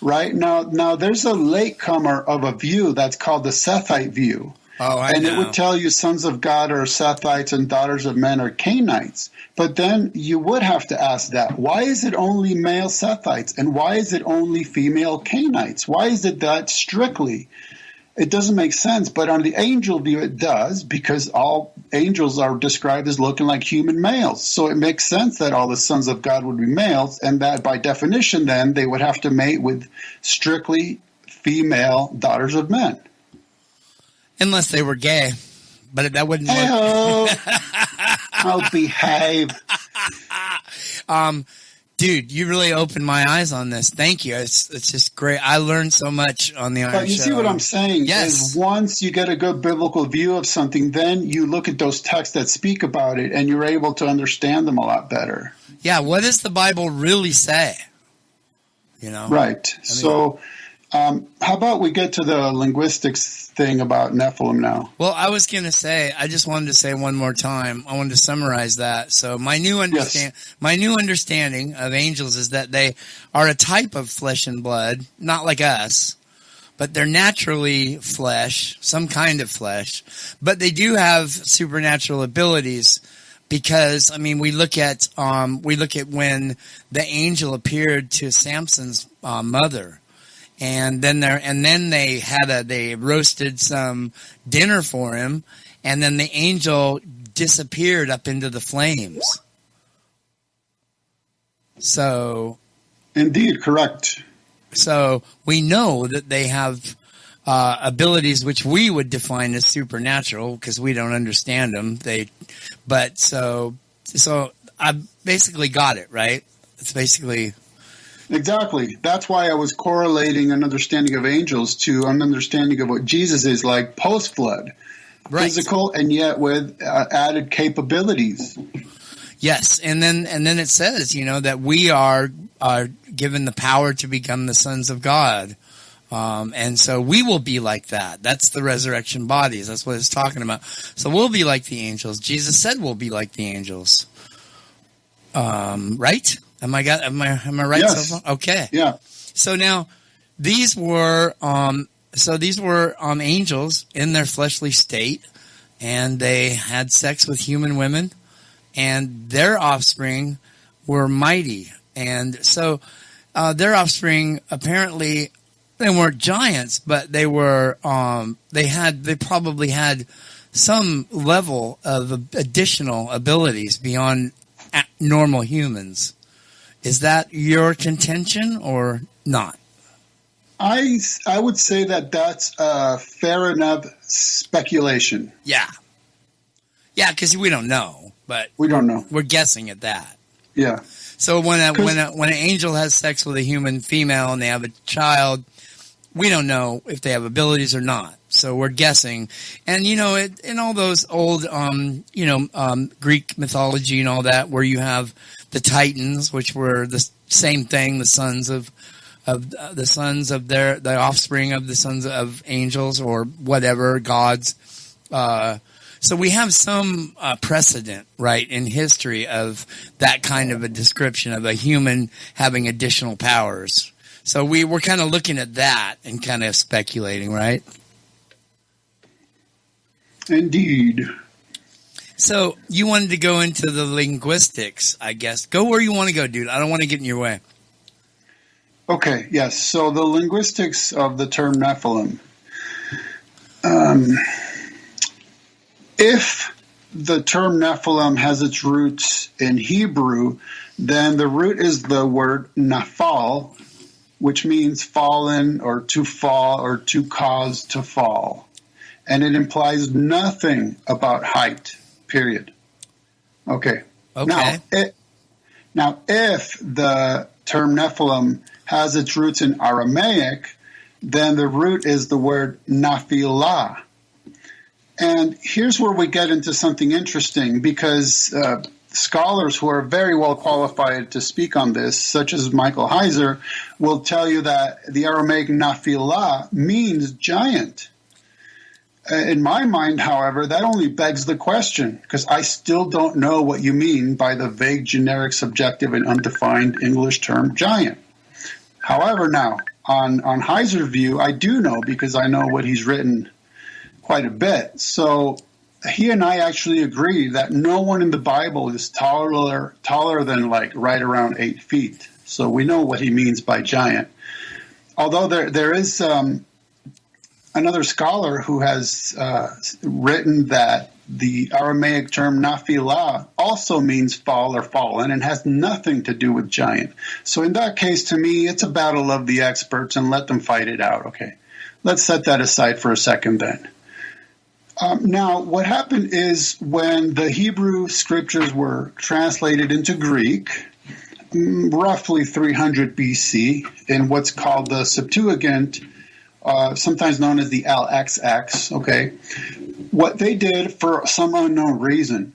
Right? Now there's a latecomer of a view that's called the Sethite view. Oh, I know. It would tell you sons of God are Sethites and daughters of men are Cainites. But then you would have to ask that. Why is it only male Sethites? And why is it only female Cainites? Why is it that strictly? It doesn't make sense. But on the angel view, it does, because all angels are described as looking like human males. So it makes sense that all the sons of God would be males, and that by definition, then, they would have to mate with strictly female daughters of men. Unless they were gay, but that wouldn't work. I'll behave. Dude, you really opened my eyes on this. Thank you. It's just great. I learned so much on the Iron Show. But you see what I'm saying? Yes. Is once you get a good biblical view of something, then you look at those texts that speak about it, and you're able to understand them a lot better. Yeah. What does the Bible really say? You know. Right. How about we get to the linguistics thing about Nephilim now? Well, I was going to say, I just wanted to say one more time. I wanted to summarize that. So my new understanding of angels is that they are a type of flesh and blood, not like us, but they're naturally flesh, some kind of flesh, but they do have supernatural abilities because I mean we look at when the angel appeared to Samson's mother, and then they roasted some dinner for him, and then the angel disappeared up into the flames. So, indeed, correct. So we know that they have abilities which we would define as supernatural because we don't understand them. So I basically got it right. It's basically exactly. That's why I was correlating an understanding of angels to an understanding of what Jesus is like post-flood, right. Physical, and yet with added capabilities. Yes, and then it says, that we are given the power to become the sons of God. And so we will be like that. That's the resurrection bodies. That's what it's talking about. So we'll be like the angels. Jesus said we'll be like the angels. Right? Am I right yes. so far? Okay. Yeah. So now these were angels in their fleshly state, and they had sex with human women, and their offspring were mighty. And so their offspring apparently, they weren't giants, but they were they probably had some level of additional abilities beyond normal humans. Is that your contention or not? I would say that that's fair enough speculation. Yeah, because we don't know, but we don't know. We're guessing at that. Yeah. So when an angel has sex with a human female and they have a child, we don't know if they have abilities or not. So we're guessing. And, in all those old, Greek mythology and all that, where you have the Titans, which were the same thing, the sons of the offspring of the sons of angels or whatever, gods. So we have some precedent, right, in history of that kind of a description of a human having additional powers. So we're kind of looking at that and kind of speculating, right? Indeed. So you wanted to go into the linguistics, I guess. Go where you want to go, dude. I don't want to get in your way. Okay, yes. So the linguistics of the term Nephilim. If the term Nephilim has its roots in Hebrew, then the root is the word naphal, which means fallen or to fall or to cause to fall. And it implies nothing about height, period. Okay. Now, if the term Nephilim has its roots in Aramaic, then the root is the word naphilah. And here's where we get into something interesting, because scholars who are very well qualified to speak on this, such as Michael Heiser, will tell you that the Aramaic naphilah means giant. In my mind, however, that only begs the question, because I still don't know what you mean by the vague, generic, subjective, and undefined English term giant. However, now, on Heiser's view, I do know, because I know what he's written quite a bit. So he and I actually agree that no one in the Bible is taller than like right around 8 feet. So we know what he means by giant. Although there is another scholar who has written that the Aramaic term naphilah also means fall or fallen and has nothing to do with giant. So in that case, to me, it's a battle of the experts and let them fight it out. Okay, let's set that aside for a second then. Now, what happened is when the Hebrew scriptures were translated into Greek, roughly 300 BC, in what's called the Septuagint, sometimes known as the LXX, okay, what they did for some unknown reason,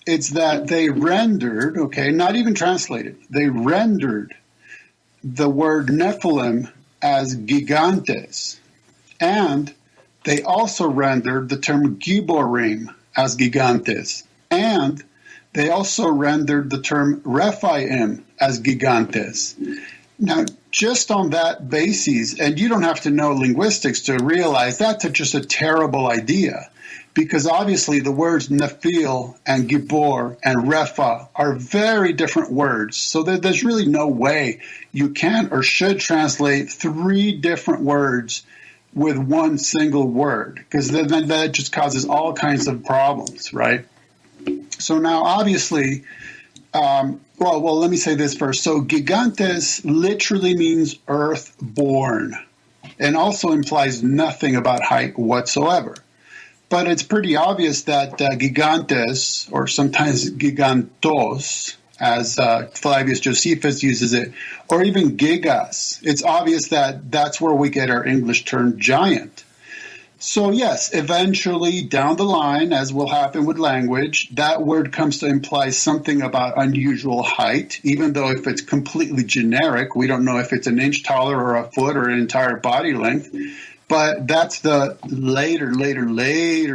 it's that they rendered, okay, not even translated, they rendered the word Nephilim as gigantes, and they also rendered the term Giborim as gigantes, and they also rendered the term Rephaim as gigantes. Now, just on that basis, and you don't have to know linguistics to realize that's just a terrible idea, because obviously the words Nephil and Gibor and Repha are very different words. So there's really no way you can or should translate three different words with one single word, because then that just causes all kinds of problems, right? So now, obviously, well, let me say this first. So gigantes literally means earth-born, and also implies nothing about height whatsoever. But it's pretty obvious that gigantes, or sometimes gigantos, as Flavius Josephus uses it, or even gigas, it's obvious that that's where we get our English term giant. So yes, eventually down the line, as will happen with language, that word comes to imply something about unusual height, even though if it's completely generic, we don't know if it's an inch taller or a foot or an entire body length. But that's the later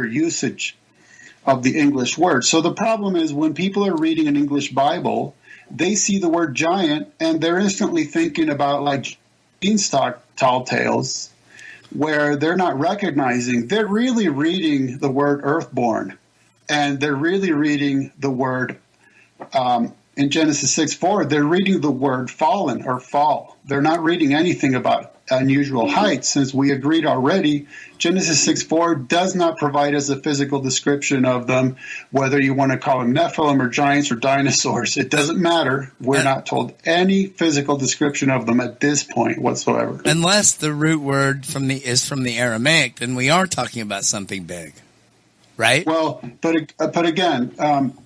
usage of the English word. So the problem is when people are reading an English Bible, they see the word giant and they're instantly thinking about like beanstalk tall tales, where they're not recognizing they're really reading the word earthborn, and they're really reading the word in Genesis 6:4, they're reading the word fallen or fall. They're not reading anything about unusual height, since we agreed already Genesis 6:4 does not provide us a physical description of them, whether you want to call them Nephilim or giants or dinosaurs. It doesn't matter. We're not told any physical description of them at this point whatsoever. Unless the root word is from the Aramaic, then we are talking about something big, right? Well, but again,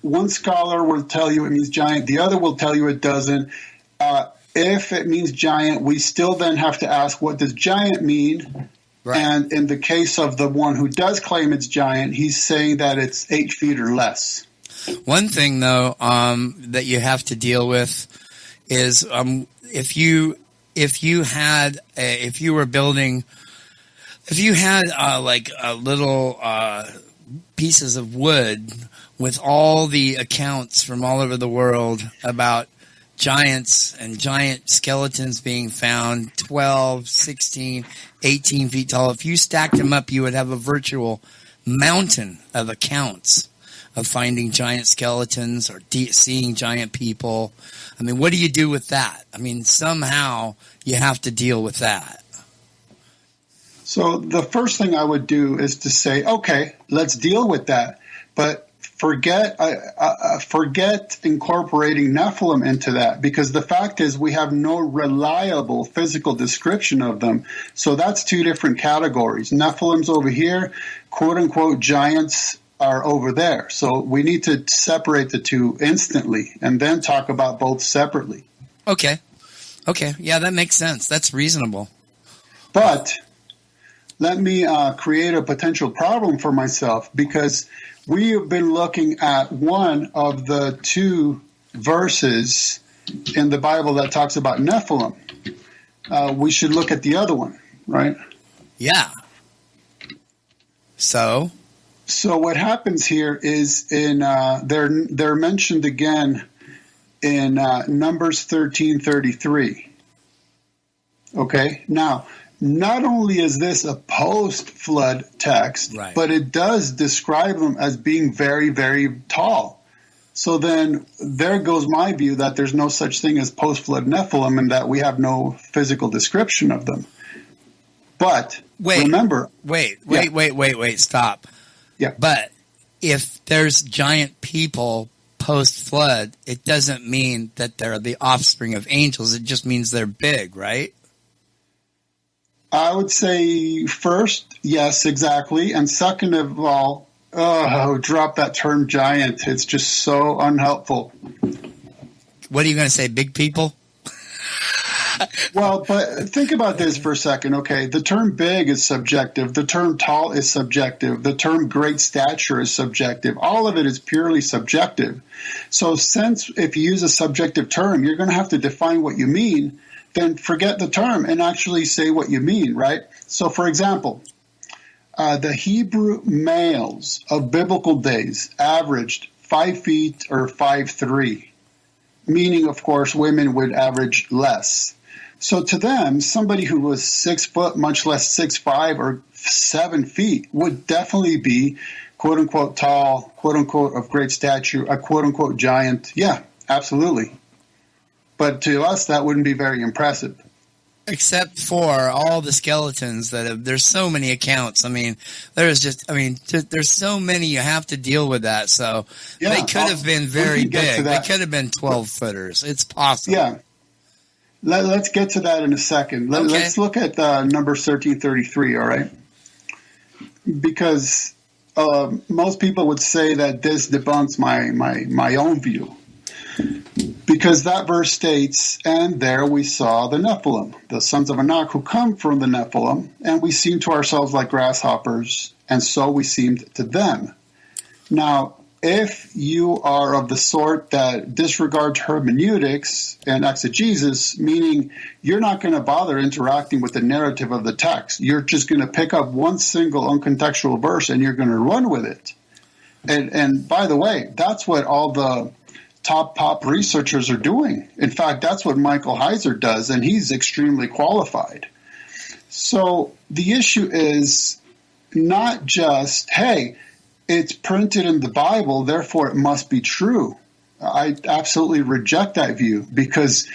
one scholar will tell you it means giant. The other will tell you it doesn't. If it means giant, we still then have to ask, what does giant mean? Right. And in the case of the one who does claim it's giant, he's saying that it's 8 feet or less. One thing, though, that you have to deal with is if you had like a little pieces of wood with all the accounts from all over the world about giants and giant skeletons being found 12, 16, 18 feet tall. If you stacked them up, you would have a virtual mountain of accounts of finding giant skeletons or seeing giant people. I mean, what do you do with that? I mean, somehow you have to deal with that. So the first thing I would do is to say, okay, let's deal with that. But forget incorporating Nephilim into that, because the fact is we have no reliable physical description of them. So that's two different categories. Nephilim's over here, quote-unquote giants are over there. So we need to separate the two instantly and then talk about both separately. Okay. Yeah, that makes sense. That's reasonable. But let me create a potential problem for myself, because we have been looking at one of the two verses in the Bible that talks about Nephilim. We should look at the other one, right? Yeah. So what happens here is in they're mentioned again in Numbers 13:33. Okay, now, not only is this a post-flood text, right, but it does describe them as being very, very tall. So then there goes my view that there's no such thing as post-flood Nephilim and that we have no physical description of them. But remember... Wait, stop. Yeah. But if there's giant people post-flood, it doesn't mean that they're the offspring of angels. It just means they're big, right? I would say first, yes, exactly. And second of all, drop that term giant. It's just so unhelpful. What are you going to say, big people? Well, but think about this for a second. Okay, the term big is subjective. The term tall is subjective. The term great stature is subjective. All of it is purely subjective. So since if you use a subjective term, you're going to have to define what you mean, then forget the term and actually say what you mean, right? So, for example, the Hebrew males of biblical days averaged 5 feet or 5'3", meaning, of course, women would average less. So to them, somebody who was 6 foot, much less 6'5" or 7 feet, would definitely be quote unquote tall, quote unquote of great stature, a quote unquote giant. Yeah, absolutely. But to us, that wouldn't be very impressive. Except for all the skeletons there's so many accounts. I mean, there's so many you have to deal with that. So they could have been very big. They could have been 12 footers. It's possible. Yeah. Let's get to that in a second. Let's look at Numbers 13:33, all right? Because most people would say that this debunks my own view. Because that verse states, and there we saw the Nephilim, the sons of Anak who come from the Nephilim, and we seemed to ourselves like grasshoppers, and so we seemed to them. Now, if you are of the sort that disregards hermeneutics and exegesis, meaning you're not going to bother interacting with the narrative of the text, you're just going to pick up one single uncontextual verse and you're going to run with it. And by the way, that's what all the top pop researchers are doing. In fact, that's what Michael Heiser does, and he's extremely qualified. So the issue is not just, hey, it's printed in the Bible, therefore it must be true. I absolutely reject that view, because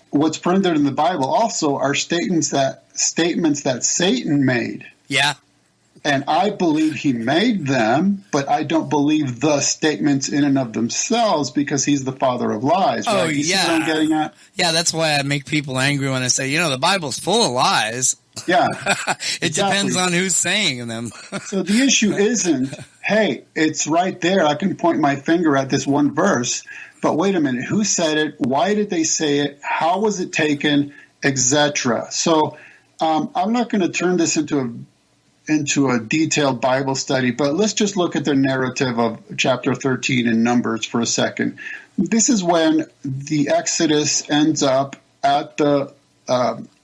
what's printed in the Bible also are statements that Satan made. Yeah. And I believe he made them, but I don't believe the statements in and of themselves, because he's the father of lies. Right? Oh, yeah. You see what I'm getting at? Yeah, that's why I make people angry when I say, the Bible's full of lies. Yeah. It depends on who's saying them. So the issue isn't, hey, it's right there. I can point my finger at this one verse, but wait a minute. Who said it? Why did they say it? How was it taken? Etc. So I'm not going to turn this into a detailed Bible study, but let's just look at the narrative of chapter 13 in Numbers for a second. This is when the Exodus ends up at the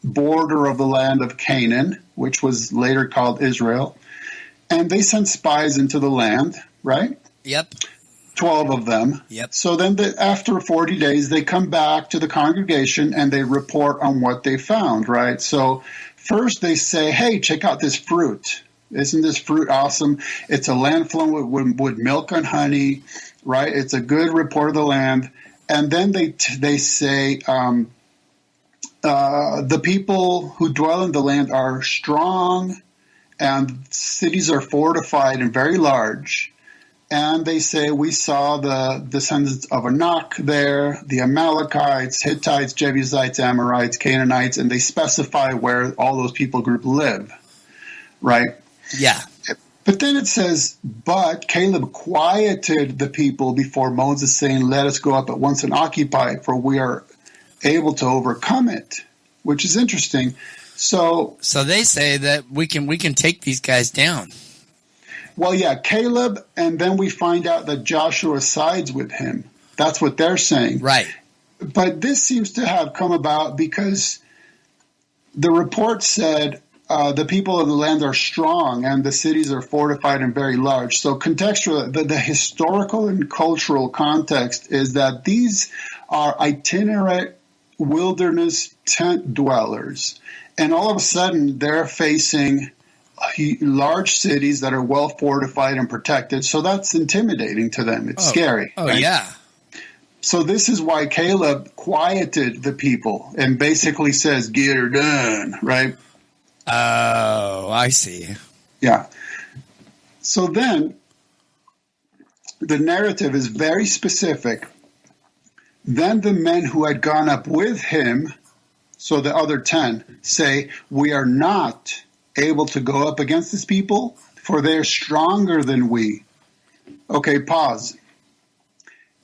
border of the land of Canaan, which was later called Israel, and they sent spies into the land, right? Yep. 12 of them. Yep. So then after 40 days, they come back to the congregation and they report on what they found, right? So first they say, hey, check out this fruit. Isn't this fruit awesome? It's a land flowing with milk and honey, right? It's a good report of the land. And then they say the people who dwell in the land are strong, and cities are fortified and very large. And they say, we saw the descendants of Anak there, the Amalekites, Hittites, Jebusites, Amorites, Canaanites, and they specify where all those people group live, right? Yeah. But then it says, but Caleb quieted the people before Moses, saying, let us go up at once and occupy it, for we are able to overcome it, which is interesting. So they say that we can take these guys down. Well, yeah, Caleb, and then we find out that Joshua sides with him. That's what they're saying. Right. But this seems to have come about because the report said the people of the land are strong and the cities are fortified and very large. So contextual, the historical and cultural context is that these are itinerant wilderness tent dwellers. And all of a sudden, they're facing large cities that are well fortified and protected. So that's intimidating to them. It's scary. Oh, right? Yeah. So this is why Caleb quieted the people and basically says, get her done, right? Oh, I see. Yeah. So then the narrative is very specific. Then the men who had gone up with him, so the other 10, say, we are not able to go up against these people, for they are stronger than we. Okay, pause.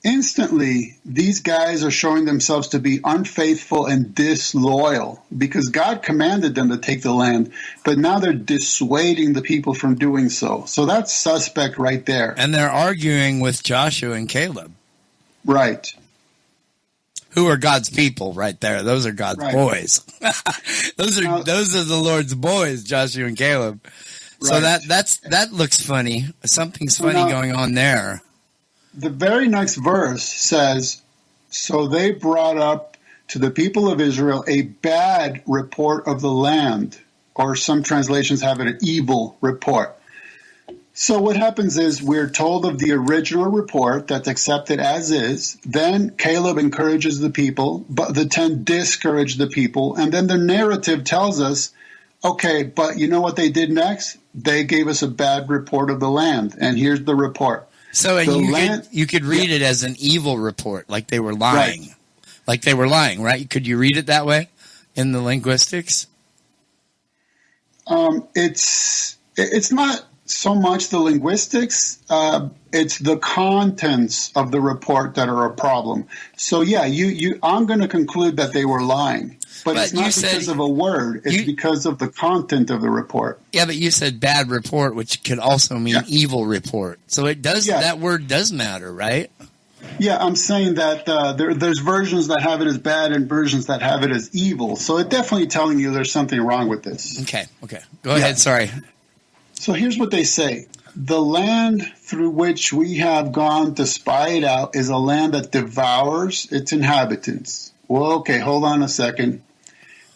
Instantly, these guys are showing themselves to be unfaithful and disloyal because God commanded them to take the land, but now they're dissuading the people from doing so. So that's suspect right there. And they're arguing with Joshua and Caleb. Right. Who are God's people right there? Those are God's boys. those are the Lord's boys, Joshua and Caleb. So that looks funny. Something's funny going on there. The very next verse says, so they brought up to the people of Israel a bad report of the land, or some translations have it an evil report. So what happens is we're told of the original report that's accepted as is. Then Caleb encourages the people, but the 10 discourage the people. And then the narrative tells us, okay, but you know what they did next? They gave us a bad report of the land. And here's the report. So you could read it as an evil report, like they were lying. Right. Like they were lying, right? Could you read it that way in the linguistics? It's not so much the linguistics, it's the contents of the report that are a problem. So yeah, I'm going to conclude that they were lying, but it's not because of a word. It's because of the content of the report. Yeah, but you said bad report, which could also mean evil report. So it does. Yeah. That word does matter, right? Yeah, I'm saying that there's versions that have it as bad and versions that have it as evil. So it's definitely telling you there's something wrong with this. Okay. Go ahead. Sorry. So here's what they say. The land through which we have gone to spy it out is a land that devours its inhabitants. Well, okay, hold on a second.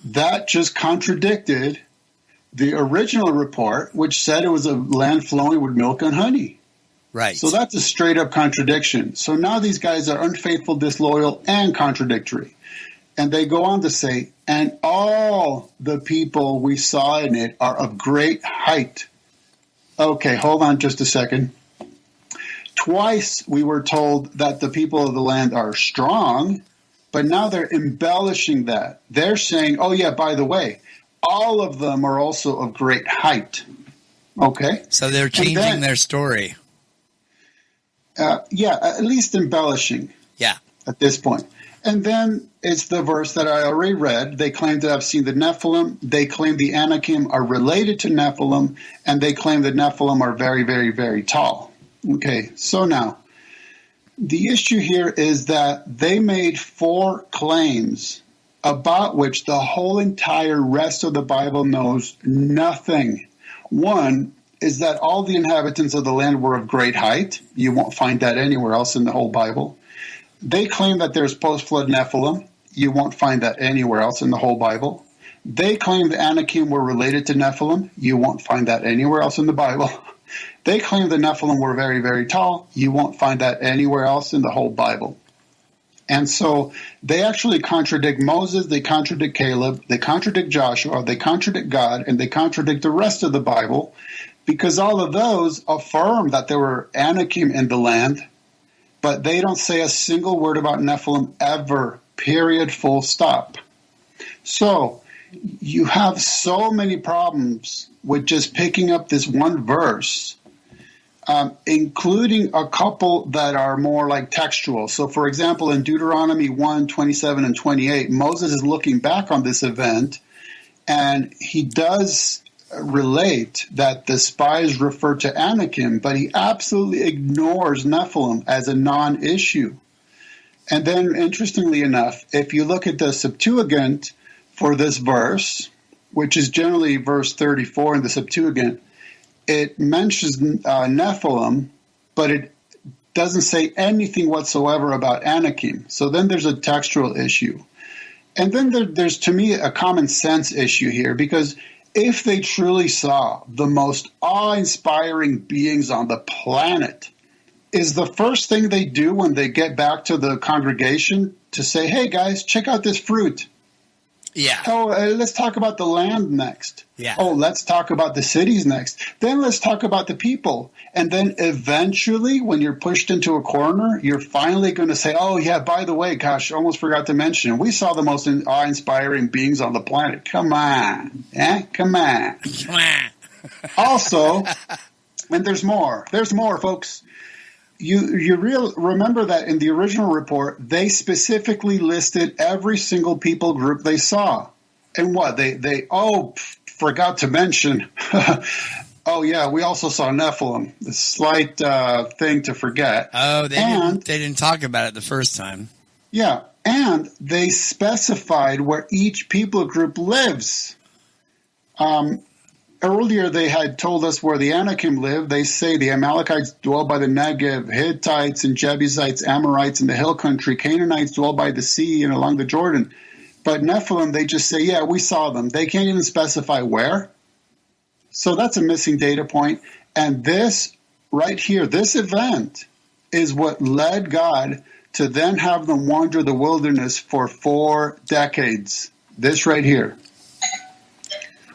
That just contradicted the original report, which said it was a land flowing with milk and honey. Right. So that's a straight up contradiction. So now these guys are unfaithful, disloyal, and contradictory. And they go on to say, and all the people we saw in it are of great height. Okay, hold on just a second. Twice we were told that the people of the land are strong, but now they're embellishing that. They're saying, oh yeah, by the way, all of them are also of great height. Okay? So they're changing their story. Yeah, at least embellishing. Yeah. At this point. And then it's the verse that I already read. They claim to have seen the Nephilim. They claim the Anakim are related to Nephilim. And they claim that Nephilim are very, very, very tall. Okay, so now, the issue here is that they made 4 claims about which the whole entire rest of the Bible knows nothing. One is that all the inhabitants of the land were of great height. You won't find that anywhere else in the whole Bible. They claim that there's post-flood Nephilim. You won't find that anywhere else in the whole Bible. They claim the Anakim were related to Nephilim. You won't find that anywhere else in the Bible. They claim the Nephilim were very, very tall. You won't find that anywhere else in the whole Bible. And so they actually contradict Moses, they contradict Caleb, they contradict Joshua, they contradict God, and they contradict the rest of the Bible, because all of those affirm that there were Anakim in the land, but they don't say a single word about Nephilim ever, period, full stop. So you have so many problems with just picking up this one verse, including a couple that are more like textual. So, for example, in Deuteronomy 1, 27 and 28, Moses is looking back on this event, and he does relate that the spies refer to Anakim, but he absolutely ignores Nephilim as a non-issue. And then, interestingly enough, if you look at the Septuagint for this verse, which is generally verse 34 in the Septuagint, it mentions Nephilim, but it doesn't say anything whatsoever about Anakim. So then there's a textual issue. And then there's, to me, a common sense issue here, because if they truly saw the most awe-inspiring beings on the planet, is the first thing they do when they get back to the congregation to say, hey, guys, check out this fruit? Yeah. Oh, let's talk about the land next. Yeah. Oh, let's talk about the cities next. Then let's talk about the people. And then eventually, when you're pushed into a corner, you're finally going to say, oh, yeah, by the way, gosh, almost forgot to mention, we saw the most awe-inspiring beings on the planet. Come on. Come on. Come on. Also, and there's more. There's more, folks. You remember that in the original report, they specifically listed every single people group they saw. And what? They forgot to mention, oh, yeah, we also saw Nephilim. A slight thing to forget. Oh, they didn't talk about it the first time. Yeah, and they specified where each people group lives. earlier they had told us where the Anakim lived. They say the Amalekites dwell by the Negev, Hittites and Jebusites, Amorites in the hill country, Canaanites dwell by the sea and along the Jordan. But Nephilim, they just say, yeah, we saw them. They can't even specify where. So that's a missing data point. And this right here, this event is what led God to then have them wander the wilderness for 4 decades. This right here.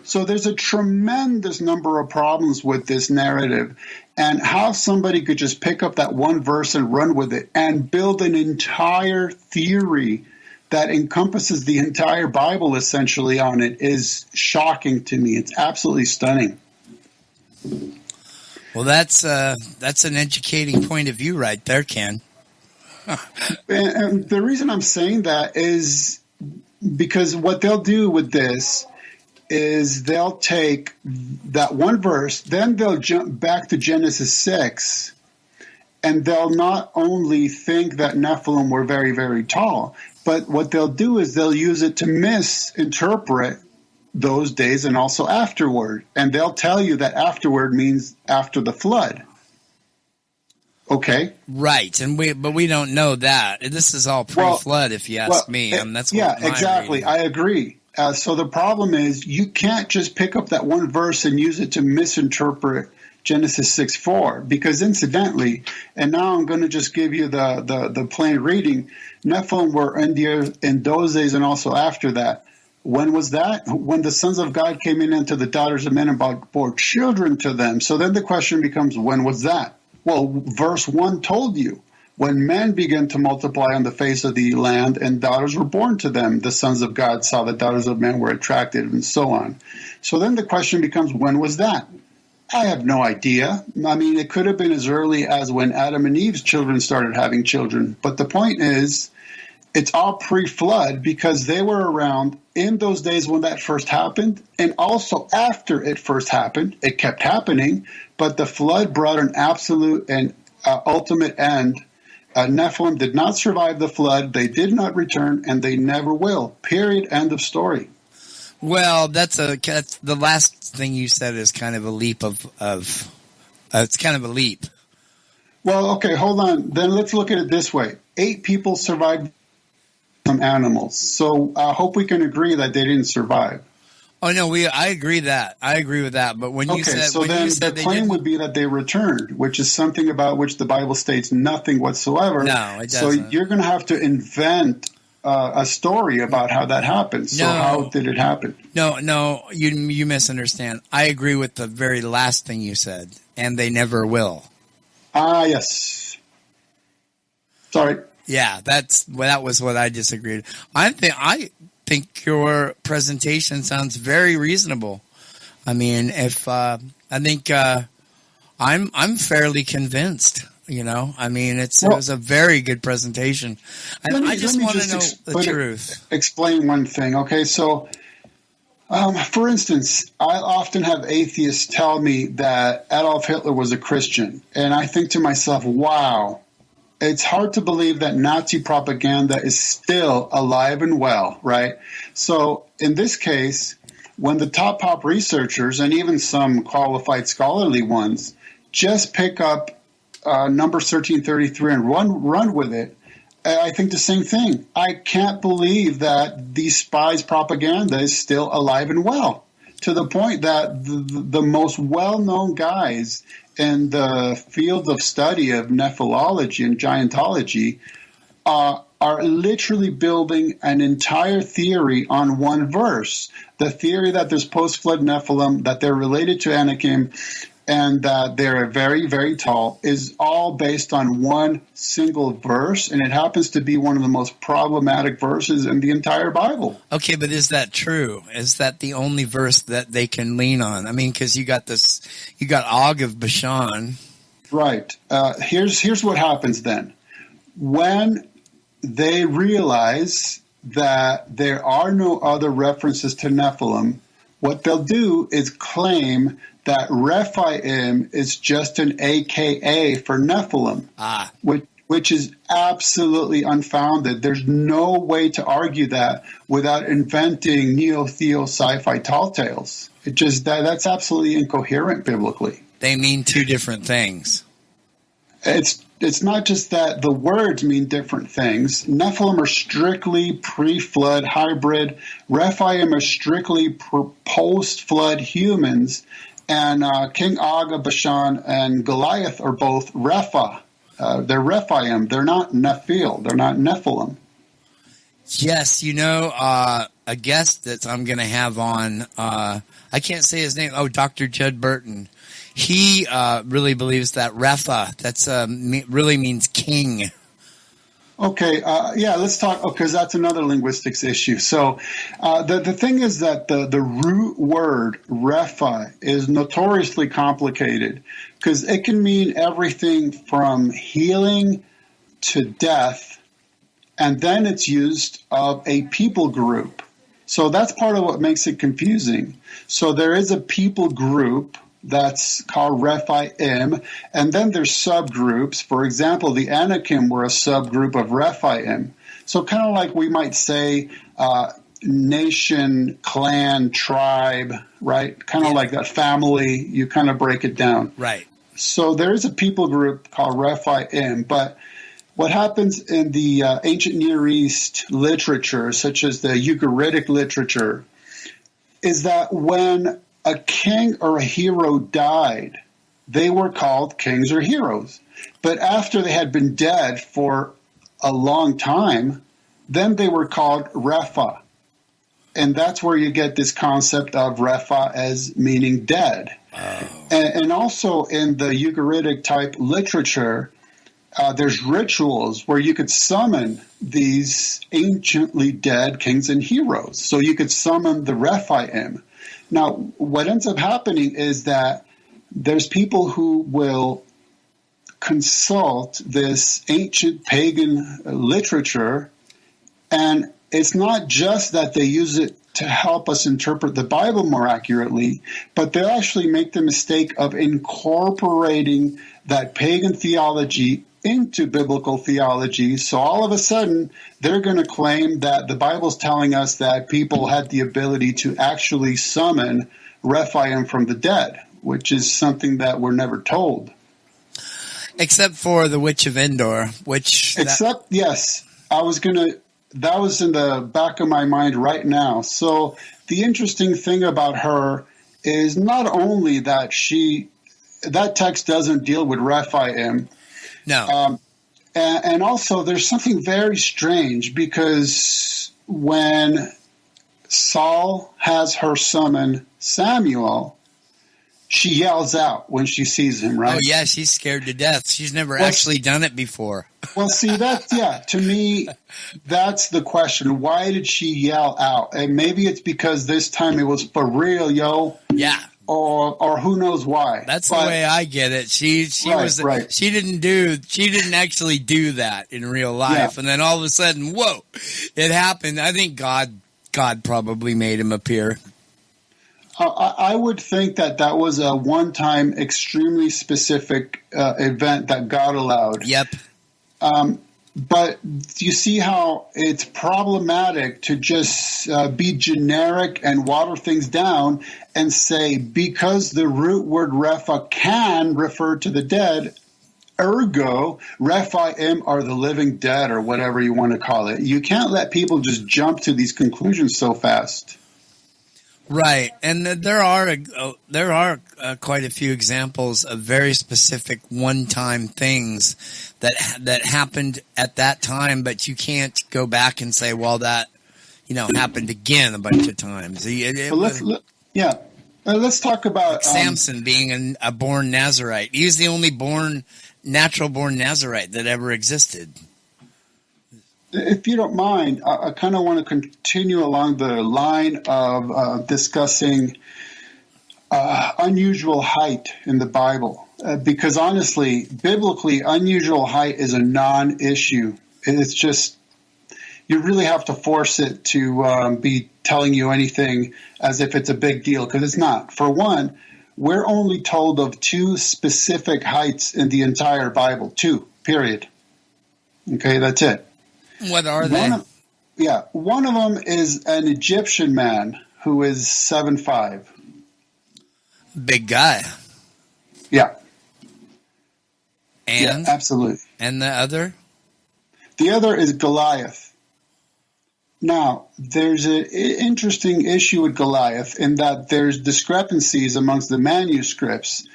So there's a tremendous number of problems with this narrative, and how somebody could just pick up that one verse and run with it and build an entire theory that encompasses the entire Bible essentially on it is shocking to me. It's absolutely stunning. Well, that's an educating point of view right there, Ken. And the reason I'm saying that is because what they'll do with this is they'll take that one verse, then they'll jump back to Genesis 6, and they'll not only think that Nephilim were very, very tall, but what they'll do is they'll use it to misinterpret those days and also afterward. And they'll tell you that afterward means after the flood. Okay. Right, but we don't know that. This is all pre-flood, if you ask me. That's what exactly. reading. I agree. So the problem is you can't just pick up that one verse and use it to misinterpret Genesis 6:4, because incidentally, and now I'm going to just give you the plain reading, Nephilim were in those days and also after that. When was that? When the sons of God came in into the daughters of men and bore children to them. So then the question becomes, when was that? Well, verse 1 told you. When men began to multiply on the face of the land and daughters were born to them, the sons of God saw the daughters of men were attracted, and so on. So then the question becomes, when was that? I have no idea. I mean, it could have been as early as when Adam and Eve's children started having children. But the point is, it's all pre-flood because they were around in those days when that first happened, and also after it first happened. It kept happening, but the flood brought an absolute and ultimate end. Nephilim did not survive the flood. They did not return, and they never will. Period. End of story. Well, that's the last thing you said is kind of a leap of it's kind of a leap. Well, okay, hold on. Then let's look at it this way. 8 people survived some animals. So I hope we can agree that they didn't survive. Oh no, I agree that. I agree with that. But when you said, so then the claim would be that they returned, which is something about which the Bible states nothing whatsoever. No, it doesn't. So you're going to have to invent a story about how that happened. So how did it happen? No, you misunderstand. I agree with the very last thing you said, and they never will. Ah, yes. Sorry. Yeah, that was what I disagreed. I think your presentation sounds very reasonable. I mean, I'm fairly convinced. You know, I mean, it was a very good presentation. And I just want to know the truth. Explain one thing, okay? So, for instance, I often have atheists tell me that Adolf Hitler was a Christian. And I think to myself, wow, it's hard to believe that Nazi propaganda is still alive and well, right? So, in this case, when the top researchers, and even some qualified scholarly ones, just pick up Numbers 13:33 and run with it, I think the same thing. I can't believe that these spies' propaganda is still alive and well, to the point that the most well-known guys in the field of study of nephilology and giantology are literally building an entire theory on one verse. The theory that there's post-flood Nephilim, that they're related to Anakim, and that they're very, very tall, is all based on one single verse, and it happens to be one of the most problematic verses in the entire Bible. Okay, but is that true? Is that the only verse that they can lean on? I mean, because you got Og of Bashan. Right. Here's what happens then. When they realize that there are no other references to Nephilim, what they'll do is claim that Rephaim is just an AKA for Nephilim, which is absolutely unfounded. There's no way to argue that without inventing neo-theo sci-fi tall tales. It just that's absolutely incoherent biblically. They mean two different things. It's not just that the words mean different things. Nephilim are strictly pre-flood hybrid. Rephaim are strictly post-flood humans. And King Og of Bashan and Goliath are both Repha. They're Rephaim. They're not Nephil. They're not Nephilim. Yes, a guest that I'm going to have on, I can't say his name. Oh, Dr. Judd Burton. He really believes that Repha, that's really means king. Okay, let's talk, because that's another linguistics issue. So the thing is that the root word Repha is notoriously complicated because it can mean everything from healing to death, and then it's used of a people group. So that's part of what makes it confusing. So there is a people group that's called Rephaim, and then there's subgroups. For example, the Anakim were a subgroup of Rephaim. So kind of like we might say nation, clan, tribe, right? Kind of like that family, you kind of break it down. Right. So there is a people group called Rephaim, but what happens in the ancient Near East literature, such as the Ugaritic literature, is that when a king or a hero died, they were called kings or heroes. But after they had been dead for a long time, then they were called Repha. And that's where you get this concept of Repha as meaning dead. Oh. And also in the Ugaritic type literature, there's rituals where you could summon these anciently dead kings and heroes. So you could summon the Rephaim. Now, what ends up happening is that there's people who will consult this ancient pagan literature, and it's not just that they use it to help us interpret the Bible more accurately, but they actually make the mistake of incorporating that pagan theology into biblical theology. So all of a sudden, they're going to claim that the Bible's telling us that people had the ability to actually summon Rephaim from the dead, which is something that we're never told. Except for the Witch of Endor, yes, that was in the back of my mind right now. So the interesting thing about her is not only that that text doesn't deal with Rephaim. No. And also there's something very strange, because when Saul has her summon Samuel, she yells out when she sees him, right? Oh, yeah, she's scared to death. She's never actually done it before. Well, see, to me, that's the question. Why did she yell out? And maybe it's because this time it was for real, yo. Yeah. Or who knows why. That's the way I get it. She didn't actually do that in real life. Yeah. And then all of a sudden, whoa, it happened. I think God probably made him appear. I would think that was a one-time, extremely specific event that God allowed. Yep. But you see how it's problematic to just be generic and water things down and say, because the root word Repha can refer to the dead, ergo, Rephaim are the living dead, or whatever you want to call it. You can't let people just jump to these conclusions so fast. Right, and there are quite a few examples of very specific one-time things that happened at that time, but you can't go back and say, well, that happened again a bunch of times. Let's talk about Samson being a born Nazarite. He was the only natural-born Nazarite that ever existed. If you don't mind, I kind of want to continue along the line of discussing unusual height in the Bible. Because honestly, biblically, unusual height is a non-issue. It's just, you really have to force it to be telling you anything as if it's a big deal, because it's not. For one, we're only told of 2 specific heights in the entire Bible. 2, period. Okay, that's it. What are they? One of them is an Egyptian man who is 7'5". Big guy. Yeah. And? Yeah, absolutely. And the other? The other is Goliath. Now, there's an interesting issue with Goliath in that there's discrepancies amongst the manuscripts.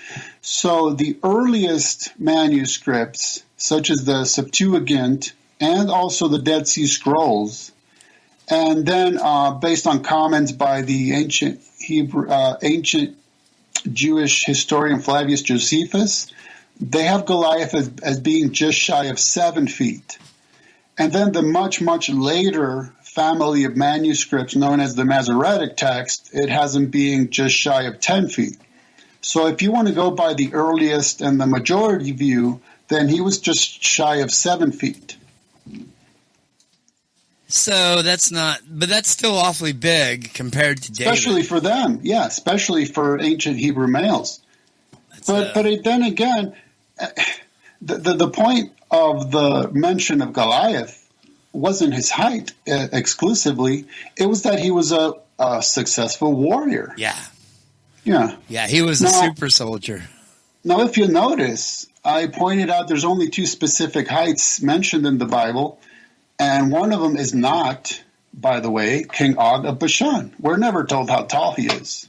So the earliest manuscripts, such as the Septuagint and also the Dead Sea Scrolls, and then based on comments by the ancient Jewish historian Flavius Josephus, they have Goliath as being just shy of 7 feet. And then the much, much later family of manuscripts known as the Masoretic text, it has him being just shy of 10 feet. So if you want to go by the earliest and the majority view, then he was just shy of 7 feet. So that's not, but that's still awfully big compared to David. Especially for them, yeah, especially for ancient Hebrew males. But then again, the point of the mention of Goliath wasn't his height exclusively. It was that he was a successful warrior. Yeah. Yeah. Yeah, he was a super soldier. Now, if you notice, I pointed out there's only 2 specific heights mentioned in the Bible, and one of them is not, by the way, King Og of Bashan. We're never told how tall he is.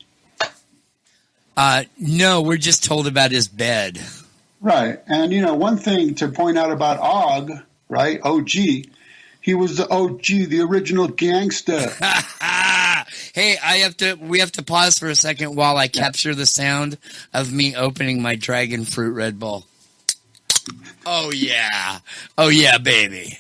No, we're just told about his bed. Right. And, one thing to point out about Og, right, OG, he was the OG, the original gangster. Hey, we have to pause for a second while I capture the sound of me opening my dragon fruit Red Bull. Oh yeah, baby.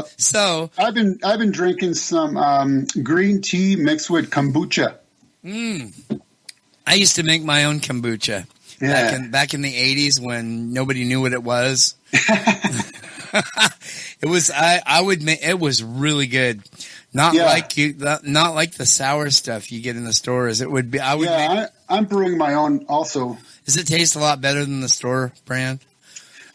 So I've been drinking some green tea mixed with kombucha. I used to make my own kombucha back in the 80s when nobody knew what it was. It was really good. Not like the sour stuff you get in the stores. It would be. I'm brewing my own also. Does it taste a lot better than the store brand?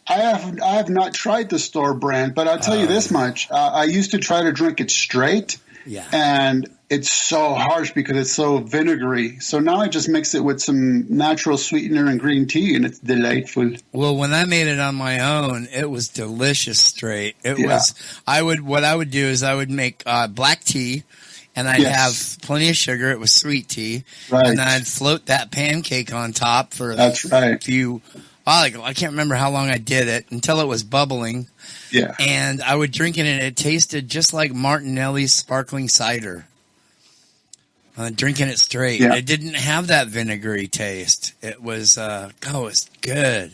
I have not tried the store brand, but I'll tell you this much. I used to try to drink it straight. Yeah. And it's so harsh because it's so vinegary. So now I just mix it with some natural sweetener and green tea, and it's delightful. Well, when I made it on my own, it was delicious straight. What I would do is I would make black tea, and I'd have plenty of sugar. It was sweet tea. Right. And then I'd float that pancake on top for a few. I can't remember how long I did it until it was bubbling. Yeah. And I would drink it, and it tasted just like Martinelli's sparkling cider. Drinking it straight. Yeah. It didn't have that vinegary taste. It was, it's good.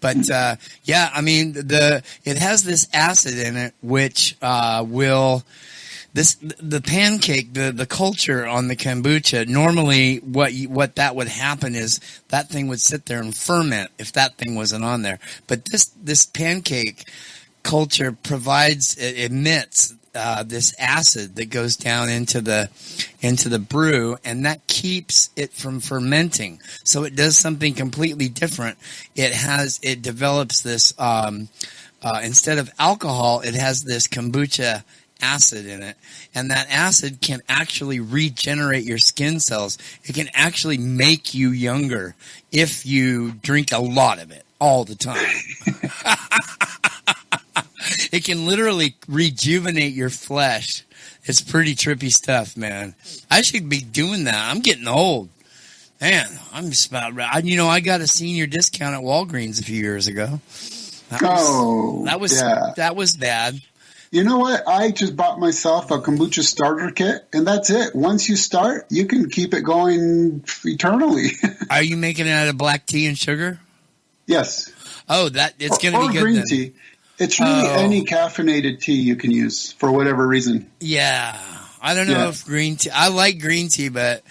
But, it has this acid in it, which, the pancake, the culture on the kombucha, normally what that would happen is that thing would sit there and ferment if that thing wasn't on there. But this pancake culture emits this acid that goes down into the brew, and that keeps it from fermenting. So it does something completely different. It develops this instead of alcohol, it has this kombucha acid in it, and that acid can actually regenerate your skin cells. It can actually make you younger if you drink a lot of it all the time. It can literally rejuvenate your flesh. It's pretty trippy stuff, man. I should be doing that. I'm getting old. Man, I'm just about ready. I got a senior discount at Walgreens a few years ago. That was bad. You know what? I just bought myself a kombucha starter kit, and that's it. Once you start, you can keep it going eternally. Are you making it out of black tea and sugar? Yes. Oh, it's going to be good green then. Tea. It's really any caffeinated tea you can use for whatever reason. Yeah. I don't know if green tea – I like green tea, but,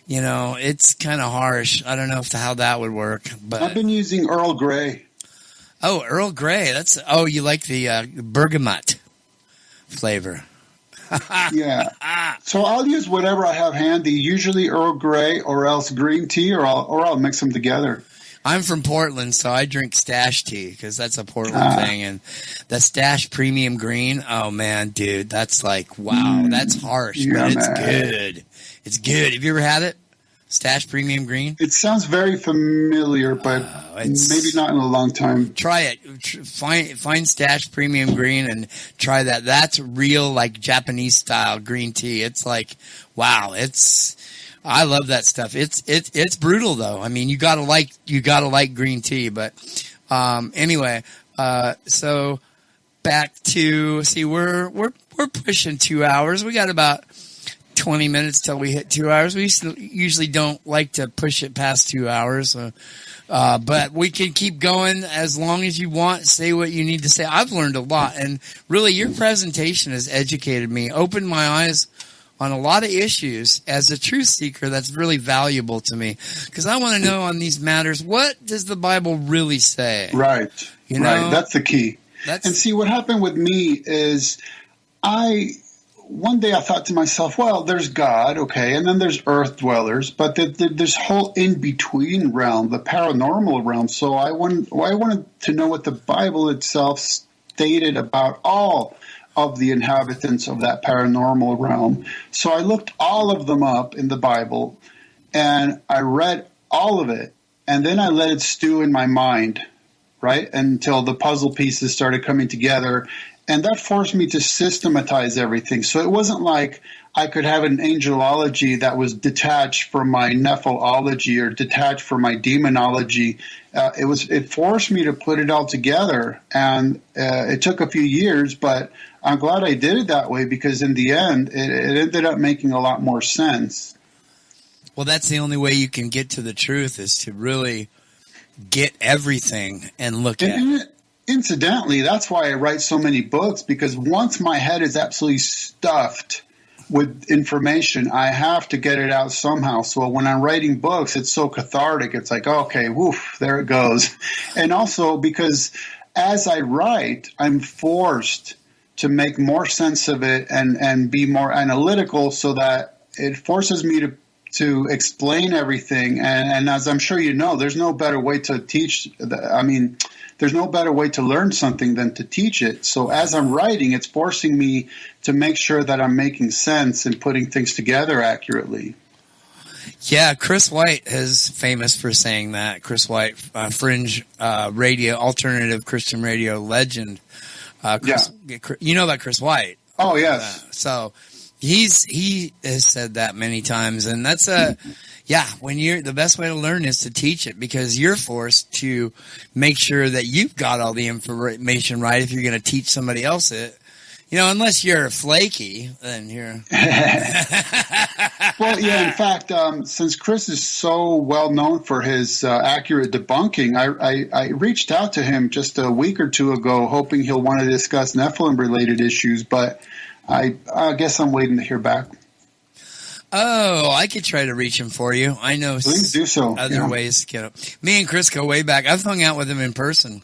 it's kind of harsh. I don't know how that would work. But I've been using Earl Grey. Oh, Earl Grey. You like the bergamot flavor. Yeah. So I'll use whatever I have handy, usually Earl Grey or else green tea, or I'll mix them together. I'm from Portland, so I drink Stash tea because that's a Portland thing. And the Stash Premium Green, oh, man, dude, that's like, wow, that's harsh, but it's good. It's good. Have you ever had it? Stash Premium Green? It sounds very familiar, but maybe not in a long time. Try it. Find Stash Premium Green and try that. That's real, like Japanese style green tea. It's like, wow. I love that stuff. It's brutal though. I mean, you gotta like green tea. But anyway, so back to we're pushing 2 hours. We got about 20 minutes till we hit 2 hours. We usually don't like to push it past 2 hours, but we can keep going as long as you want. Say what you need to say. I've learned a lot, and really your presentation has educated me, opened my eyes on a lot of issues. As a truth seeker, that's really valuable to me, because I want to know on these matters, what does the Bible really say? Right. You know? Right. That's the key. And see, what happened with me is one day I thought to myself, well, there's God, okay, and then there's earth dwellers, but there's whole in-between realm, the paranormal realm. So I wanted to know what the Bible itself stated about all of the inhabitants of that paranormal realm. So I looked all of them up in the Bible, and I read all of it, and then I let it stew in my mind, right, until the puzzle pieces started coming together. And that forced me to systematize everything. So it wasn't like I could have an angelology that was detached from my nephelology or detached from my demonology. It forced me to put it all together. And it took a few years, but I'm glad I did it that way, because in the end, it ended up making a lot more sense. Well, that's the only way you can get to the truth, is to really get everything and look at it. Incidentally, that's why I write so many books, because once my head is absolutely stuffed with information, I have to get it out somehow. So when I'm writing books, it's so cathartic. It's like, okay, woof, there it goes. And also because as I write, I'm forced to make more sense of it and be more analytical, so that it forces me to explain everything. And as I'm sure you know, there's no better way to teach. There's no better way to learn something than to teach it. So as I'm writing, it's forcing me to make sure that I'm making sense and putting things together accurately. Yeah, Chris White is famous for saying that. Chris White, fringe radio, alternative Christian radio legend. You know about Chris White. Oh, yes. So he has said that many times, and that's the best way to learn is to teach it, because you're forced to make sure that you've got all the information right if you're going to teach somebody else it. You know, unless you're flaky, then you're. Well, yeah. In fact, since Chris is so well known for his accurate debunking, I reached out to him just a week or two ago, hoping he'll want to discuss Nephilim-related issues, but I guess I'm waiting to hear back. Oh, I could try to reach him for you. I know. Please do so. Other ways to get up. Me and Chris go way back. I've hung out with him in person.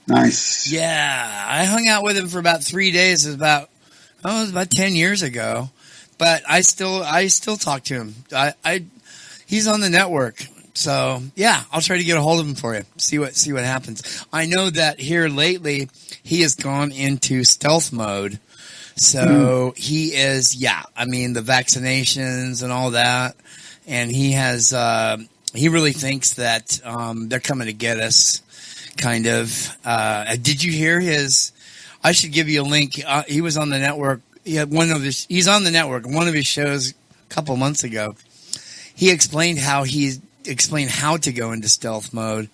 Nice. Yeah, I hung out with him for about 3 days. It was about 10 years ago, but I still talk to him. He's on the network, so yeah, I'll try to get a hold of him for you. See what happens. I know that here lately he has gone into stealth mode. So he is, the vaccinations and all that. And he has, he really thinks that, they're coming to get us, kind of. Did you hear I should give you a link. He was on the network. He's on the network. One of his shows a couple months ago, he explained how to go into stealth mode.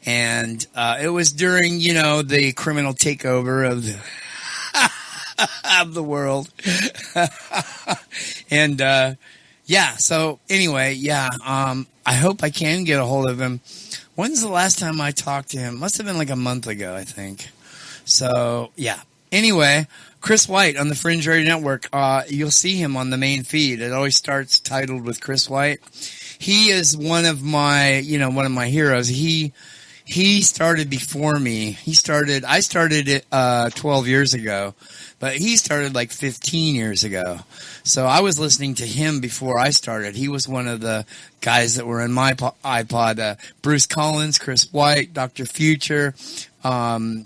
And, it was during, the criminal takeover of of the world. And so anyway, I hope I can get a hold of him. When's the last time I talked to him? Must have been like a month ago, I think. So anyway, Chris White on the Fringe Radio Network, you'll see him on the main feed. It always starts titled with Chris White. He is one of my heroes. He started before me. I started it 12 years ago, but he started like 15 years ago. So I was listening to him before I started. He was one of the guys that were in my iPod. Bruce Collins, Chris White, Dr. Future, L.A.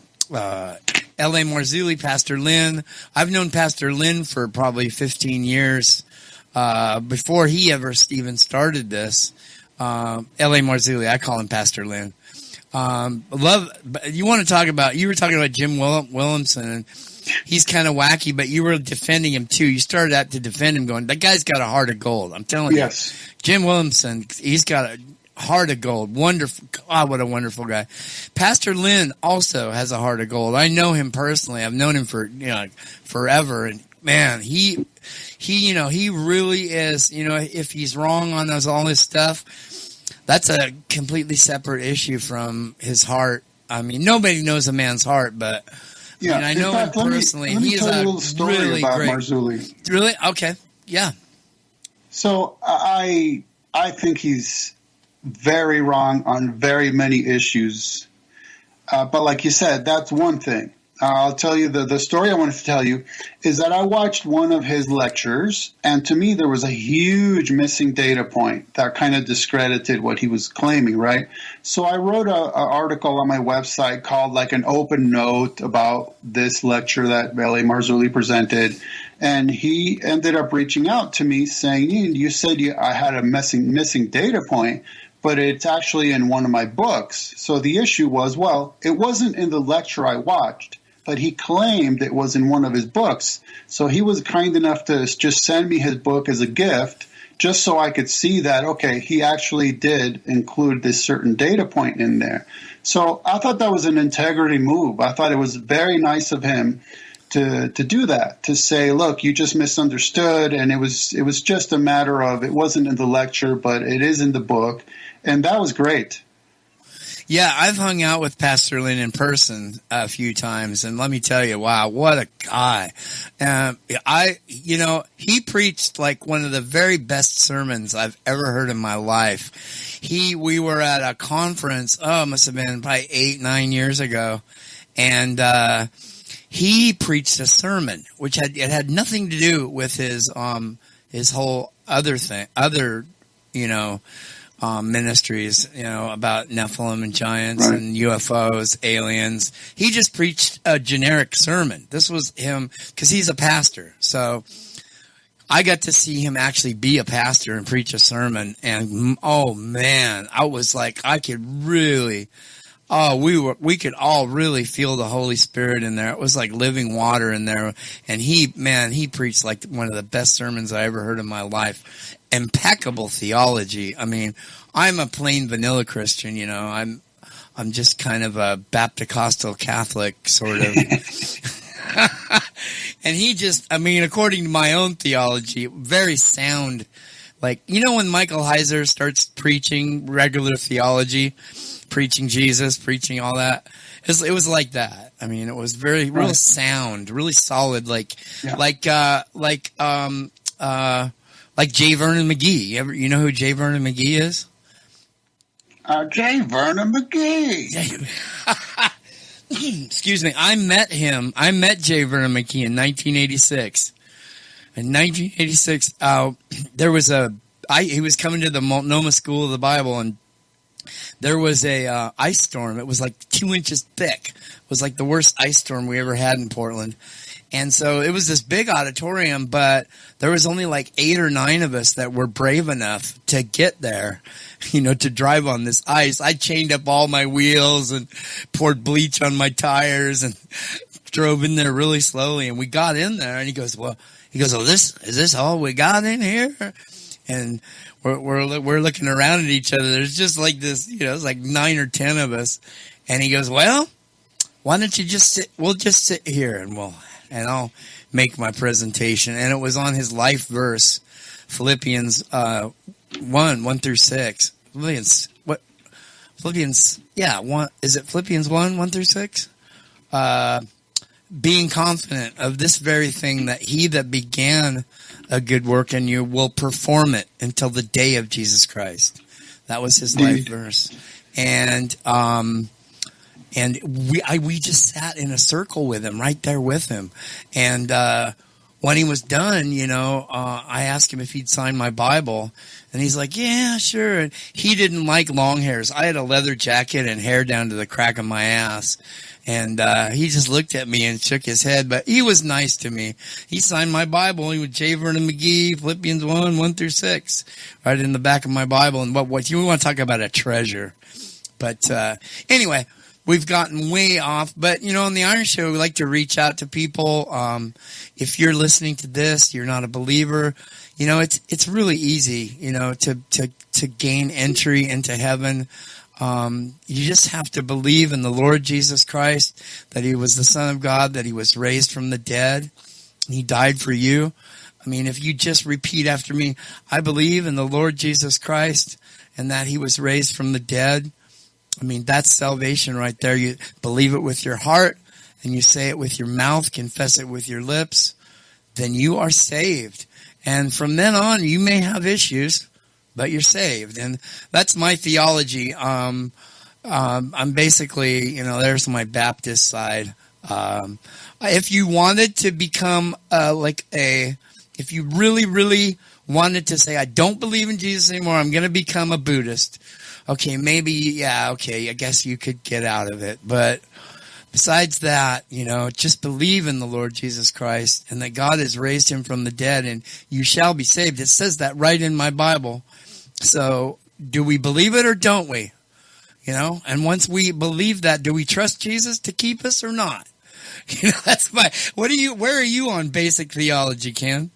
Marzulli, Pastor Lynn. I've known Pastor Lynn for probably 15 years. before he ever even started this. L.A. Marzulli, I call him Pastor Lynn. You want to talk about, you were talking about Jim Williamson, and he's kind of wacky, but you were defending him too. You started out to defend him going, that guy's got a heart of gold. I'm telling you. Jim Williamson, he's got a heart of gold. Wonderful. God, what a wonderful guy. Pastor Lynn also has a heart of gold. I know him personally. I've known him for, forever. And man, he really is, if he's wrong on all his stuff, that's a completely separate issue from his heart. I mean, nobody knows a man's heart, but I know him personally. Let me He's tell you a a little story really about great. Marzulli. Really? Okay. Yeah. So I think he's very wrong on very many issues. But like you said, that's one thing. I'll tell you the story I wanted to tell you is that I watched one of his lectures, and to me there was a huge missing data point that kind of discredited what he was claiming, right? So I wrote an article on my website called like an open note about this lecture that L.A. Marzulli presented, and he ended up reaching out to me saying, you said I had a missing data point, but it's actually in one of my books. So the issue was, well, it wasn't in the lecture I watched, but he claimed it was in one of his books. So he was kind enough to just send me his book as a gift, just so I could see that, okay, he actually did include this certain data point in there. So I thought that was an integrity move. I thought it was very nice of him to do that, to say, look, you just misunderstood, and it was just a matter of it wasn't in the lecture, but it is in the book, and that was great. Yeah, I've hung out with Pastor Lynn in person a few times, and let me tell you, wow, what a guy. He preached like one of the very best sermons I've ever heard in my life. We were at a conference, it must have been probably 8-9 years ago, and he preached a sermon, which had nothing to do with his whole other ministries, about Nephilim and giants and UFOs, aliens. He just preached a generic sermon. This was him because he's a pastor. So I got to see him actually be a pastor and preach a sermon. And oh man, I was like, I could really, we could all really feel the Holy Spirit in there. It was like living water in there. And he preached like one of the best sermons I ever heard in my life. Impeccable theology. I mean, I'm a plain vanilla Christian, I'm just kind of a Baptist Catholic sort of. And he just, according to my own theology, very sound. Like, when Michael Heiser starts preaching regular theology, preaching Jesus, preaching all that, it was like that. It was real sound, really solid, like J. Vernon McGee. You know who J. Vernon McGee is? J. Vernon McGee. Excuse me. I met him. I met J. Vernon McGee in 1986. In 1986, he was coming to the Multnomah School of the Bible, and there was a ice storm. It was like 2 inches thick. It was like the worst ice storm we ever had in Portland. And so it was this big auditorium, but there was only like 8 or 9 of us that were brave enough to get there, to drive on this ice. I chained up all my wheels and poured bleach on my tires and drove in there really slowly. And we got in there, and he goes, oh, is this all we got in here? And we're looking around at each other. There's just like this, it's like 9 or 10 of us. And he goes, well, why don't you just sit? We'll just sit here and I'll make my presentation. And it was on his life verse, Philippians 1 through 6. Philippians, yeah, 1, is it Philippians 1 through 6? Being confident of this very thing, that he that began a good work in you will perform it until the day of Jesus Christ. That was his life verse. And we just sat in a circle with him, right there with him. And when he was done, I asked him if he'd sign my Bible, and he's like, yeah, sure. And he didn't like long hairs. I had a leather jacket and hair down to the crack of my ass. And he just looked at me and shook his head, but he was nice to me. He signed my Bible. He would Javer and McGee, Philippians 1:1-6, right in the back of my Bible. And what you want to talk about a treasure. But anyway, we've gotten way off. But, on the Iron Show, we like to reach out to people. If you're listening to this, you're not a believer, it's really easy, to gain entry into heaven. You just have to believe in the Lord Jesus Christ, that he was the Son of God, that he was raised from the dead. He died for you. I mean, if you just repeat after me, I believe in the Lord Jesus Christ and that he was raised from the dead. I mean, that's salvation right there. You believe it with your heart and you say it with your mouth, confess it with your lips, then you are saved. And from then on, you may have issues, but you're saved. And that's my theology. I'm basically, there's my Baptist side. If you wanted to become if you really, really wanted to say, I don't believe in Jesus anymore, I'm going to become a Buddhist. Okay, maybe, I guess you could get out of it. But besides that, just believe in the Lord Jesus Christ and that God has raised him from the dead and you shall be saved. It says that right in my Bible. So do we believe it or don't we? And once we believe that, do we trust Jesus to keep us or not? That's where are you on basic theology, Ken?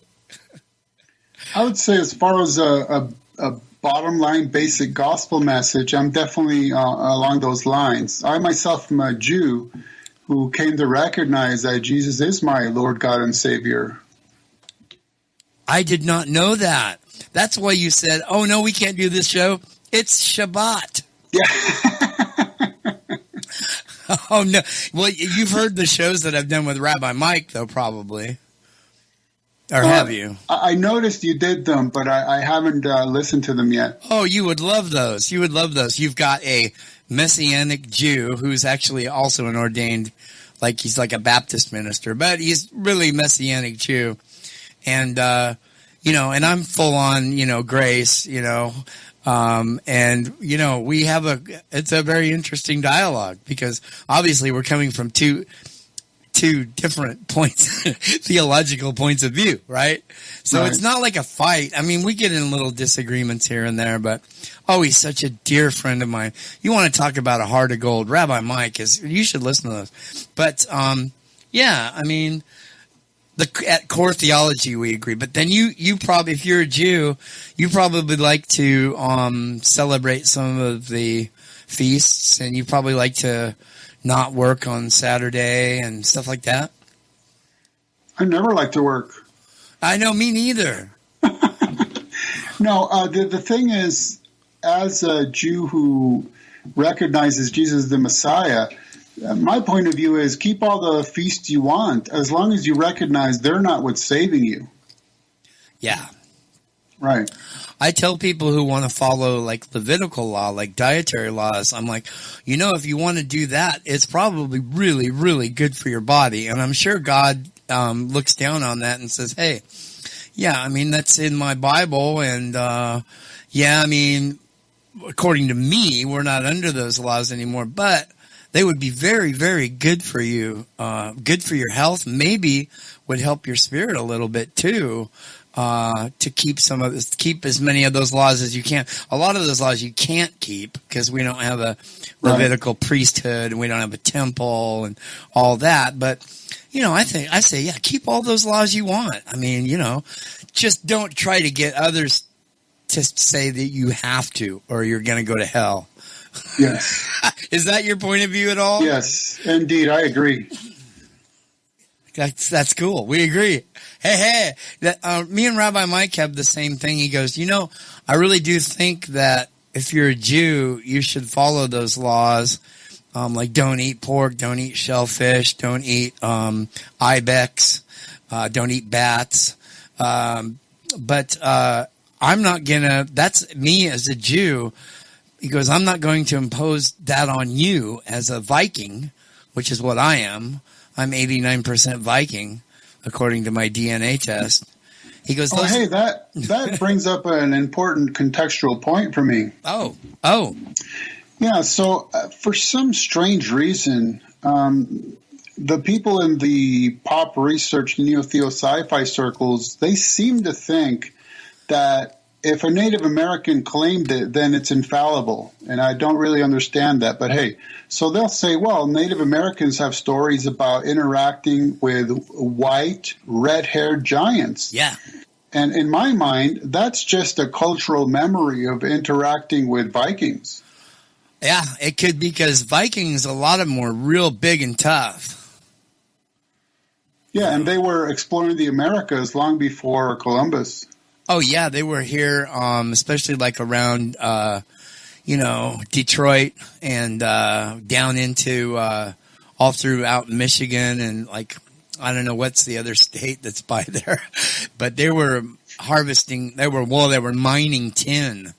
I would say as far as a bottom line basic gospel message, I'm definitely along those lines. I myself am a Jew who came to recognize that Jesus is my Lord, God, and Savior. I did not know that. That's why you said, oh, no, we can't do this show. It's Shabbat. Yeah. Oh, no. Well, you've heard the shows that I've done with Rabbi Mike, though, probably. Or have you? I noticed you did them, but I haven't listened to them yet. Oh, you would love those. You would love those. You've got a Messianic Jew who's actually also an ordained, he's like a Baptist minister, but he's really Messianic Jew. And, and I'm full on, grace, and, we have it's a very interesting dialogue because obviously we're coming from two different points, theological points of view, right? So It's not like a fight. I mean, we get in little disagreements here and there, but he's such a dear friend of mine. You want to talk about a heart of gold. Rabbi Mike you should listen to those. But, I mean, at core theology, we agree. But then you probably, if you're a Jew, you probably like to, celebrate some of the feasts, and you probably like to not work on Saturday and stuff like that. I never like to work. I know, me neither. No, the thing is, as a Jew who recognizes Jesus as the Messiah, my point of view is keep all the feasts you want, as long as you recognize they're not what's saving you. Yeah. Right. I tell people who want to follow Levitical law, dietary laws, I'm like, if you want to do that, it's probably really, really good for your body. And I'm sure God looks down on that and says, hey, that's in my Bible. And according to me, we're not under those laws anymore, but they would be very, very good for you, good for your health, maybe would help your spirit a little bit too. To keep as many of those laws as you can. A lot of those laws you can't keep because we don't have a Levitical priesthood and we don't have a temple and all that. But, I say, keep all those laws you want. I mean, just don't try to get others to say that you have to or you're going to go to hell. Yes. Is that your point of view at all? Yes, indeed. I agree. That's cool. We agree. Hey, me and Rabbi Mike have the same thing. He goes, I really do think that if you're a Jew, you should follow those laws. Don't eat pork, don't eat shellfish, don't eat ibex, don't eat bats. But I'm not that's me as a Jew. He goes, I'm not going to impose that on you as a Viking, which is what I am. I'm 89% Viking. according to my DNA test. He goes, oh, hey, that brings up an important contextual point for me. Oh. Yeah, so for some strange reason, the people in the pop research neo-theo sci-fi circles, they seem to think that if a Native American claimed it, then it's infallible. And I don't really understand that. But hey, so they'll say, well, Native Americans have stories about interacting with white, red-haired giants. Yeah. And in my mind, that's just a cultural memory of interacting with Vikings. Yeah, it could be because Vikings, a lot of them were real big and tough. Yeah, and they were exploring the Americas long before Columbus. Oh, yeah, they were here, especially like around, Detroit and down into all throughout Michigan and like, I don't know what's the other state that's by there, but they were they were mining tin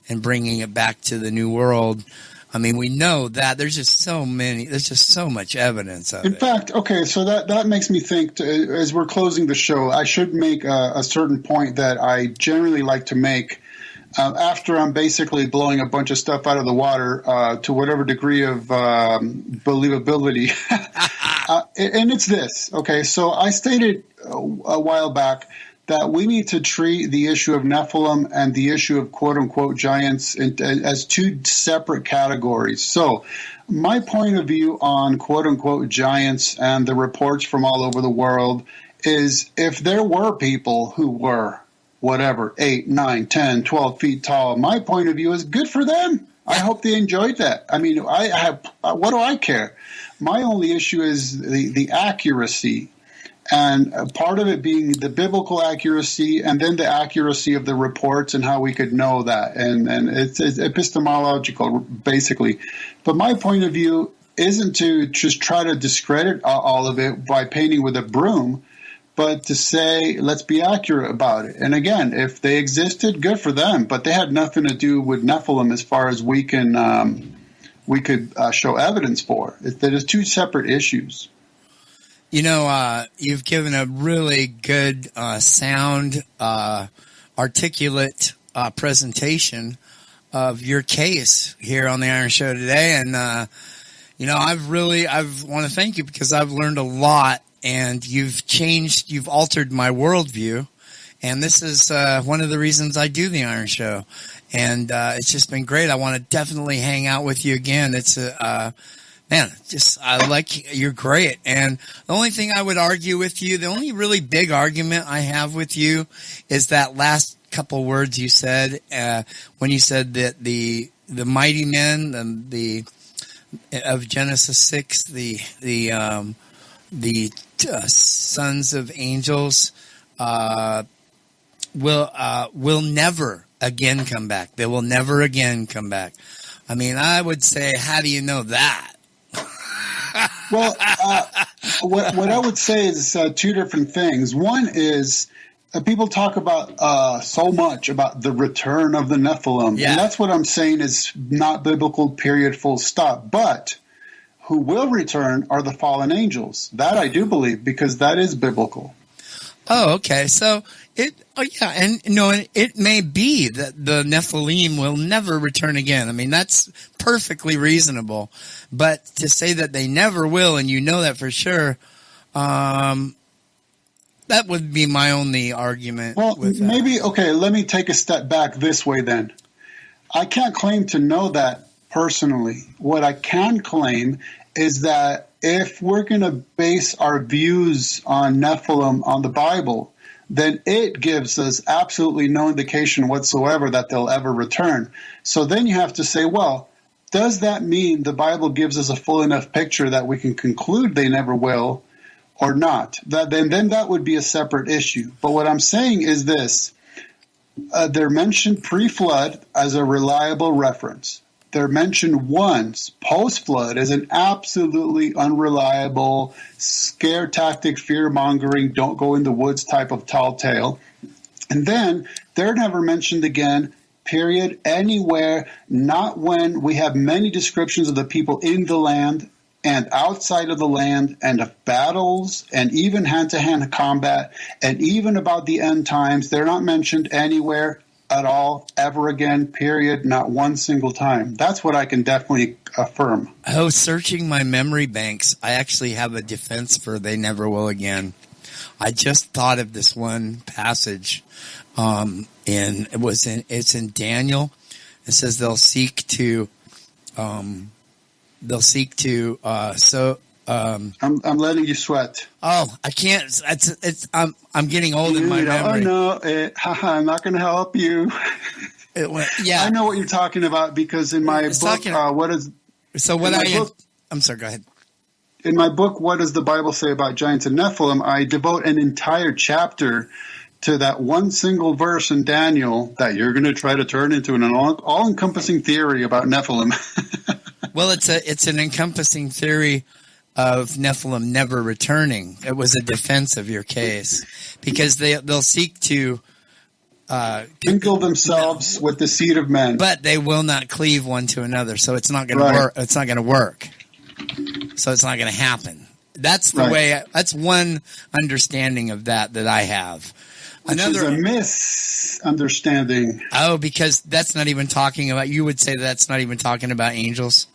and bringing it back to the New World. I mean, we know that there's just so much evidence of it. In fact, okay, so that makes me think, as we're closing the show, I should make a certain point that I generally like to make after I'm basically blowing a bunch of stuff out of the water to whatever degree of believability. And it's this, okay, so I stated a while back that we need to treat the issue of Nephilim and the issue of quote-unquote giants as two separate categories. So my point of view on quote-unquote giants and the reports from all over the world is if there were people who were, 8, 9, 10, 12 feet tall, my point of view is good for them. I hope they enjoyed that. I mean, what do I care? My only issue is the accuracy. And part of it being the biblical accuracy and then the accuracy of the reports and how we could know that. And it's epistemological, basically. But my point of view isn't to just try to discredit all of it by painting with a broom, but to say, let's be accurate about it. And again, if they existed, good for them. But they had nothing to do with Nephilim as far as we could show evidence for. There's two separate issues. You've given a really good, sound, articulate presentation of your case here on the Iron Show today. And, I want to thank you because I've learned a lot and you've altered my worldview. And this is one of the reasons I do the Iron Show. And it's just been great. I want to definitely hang out with you again. It's you're great. And the only thing I would argue with you, the only really big argument I have with you is that last couple words you said, when you said that the mighty men of Genesis 6, the sons of angels, will never again come back. They will never again come back. I mean, I would say, how do you know that? Well, what I would say is two different things. One is people talk about so much about the return of the Nephilim. Yeah. And that's what I'm saying is not biblical, period, full stop. But who will return are the fallen angels. That I do believe because that is biblical. Oh, okay. So it may be that the Nephilim will never return again. I mean, that's perfectly reasonable. But to say that they never will, and you know that for sure, that would be my only argument. Well, with maybe, okay, let me take a step back this way then. I can't claim to know that personally. What I can claim is that if we're going to base our views on Nephilim on the Bible, then it gives us absolutely no indication whatsoever that they'll ever return. So then you have to say, well, does that mean the Bible gives us a full enough picture that we can conclude they never will or not? Then that would be a separate issue. But what I'm saying is this. They're mentioned pre-flood as a reliable reference. They're mentioned once post-flood as an absolutely unreliable, scare tactic, fear-mongering, don't go in the woods type of tall tale. And then they're never mentioned again, period, anywhere, not when we have many descriptions of the people in the land and outside of the land, and of battles, and even hand-to-hand combat, and even about the end times. They're not mentioned anywhere at all, ever again, period, not one single time. That's what I can definitely affirm. Oh, searching my memory banks, I actually have a defense for they never will again. I just thought of this one passage, it's in Daniel. It says they'll seek to I'm letting you sweat. Oh, I can't. I'm getting old in my memory. Oh no, I'm not going to help you. Yeah, I know what you're talking about because in my book, I'm sorry. Go ahead. In my book, What Does the Bible Say About Giants and Nephilim? I devote an entire chapter to that one single verse in Daniel that you're going to try to turn into an all-encompassing theory about Nephilim. Well, it's an encompassing theory of Nephilim never returning. It was a defense of your case because they'll seek to mingle themselves with the seed of men, but they will not cleave one to another. So it's not going to work. It's not going to work. So it's not going to happen. That's the way. That's one understanding of that I have. Which is a misunderstanding. Oh, because that's not even talking about. You would say that's not even talking about angels.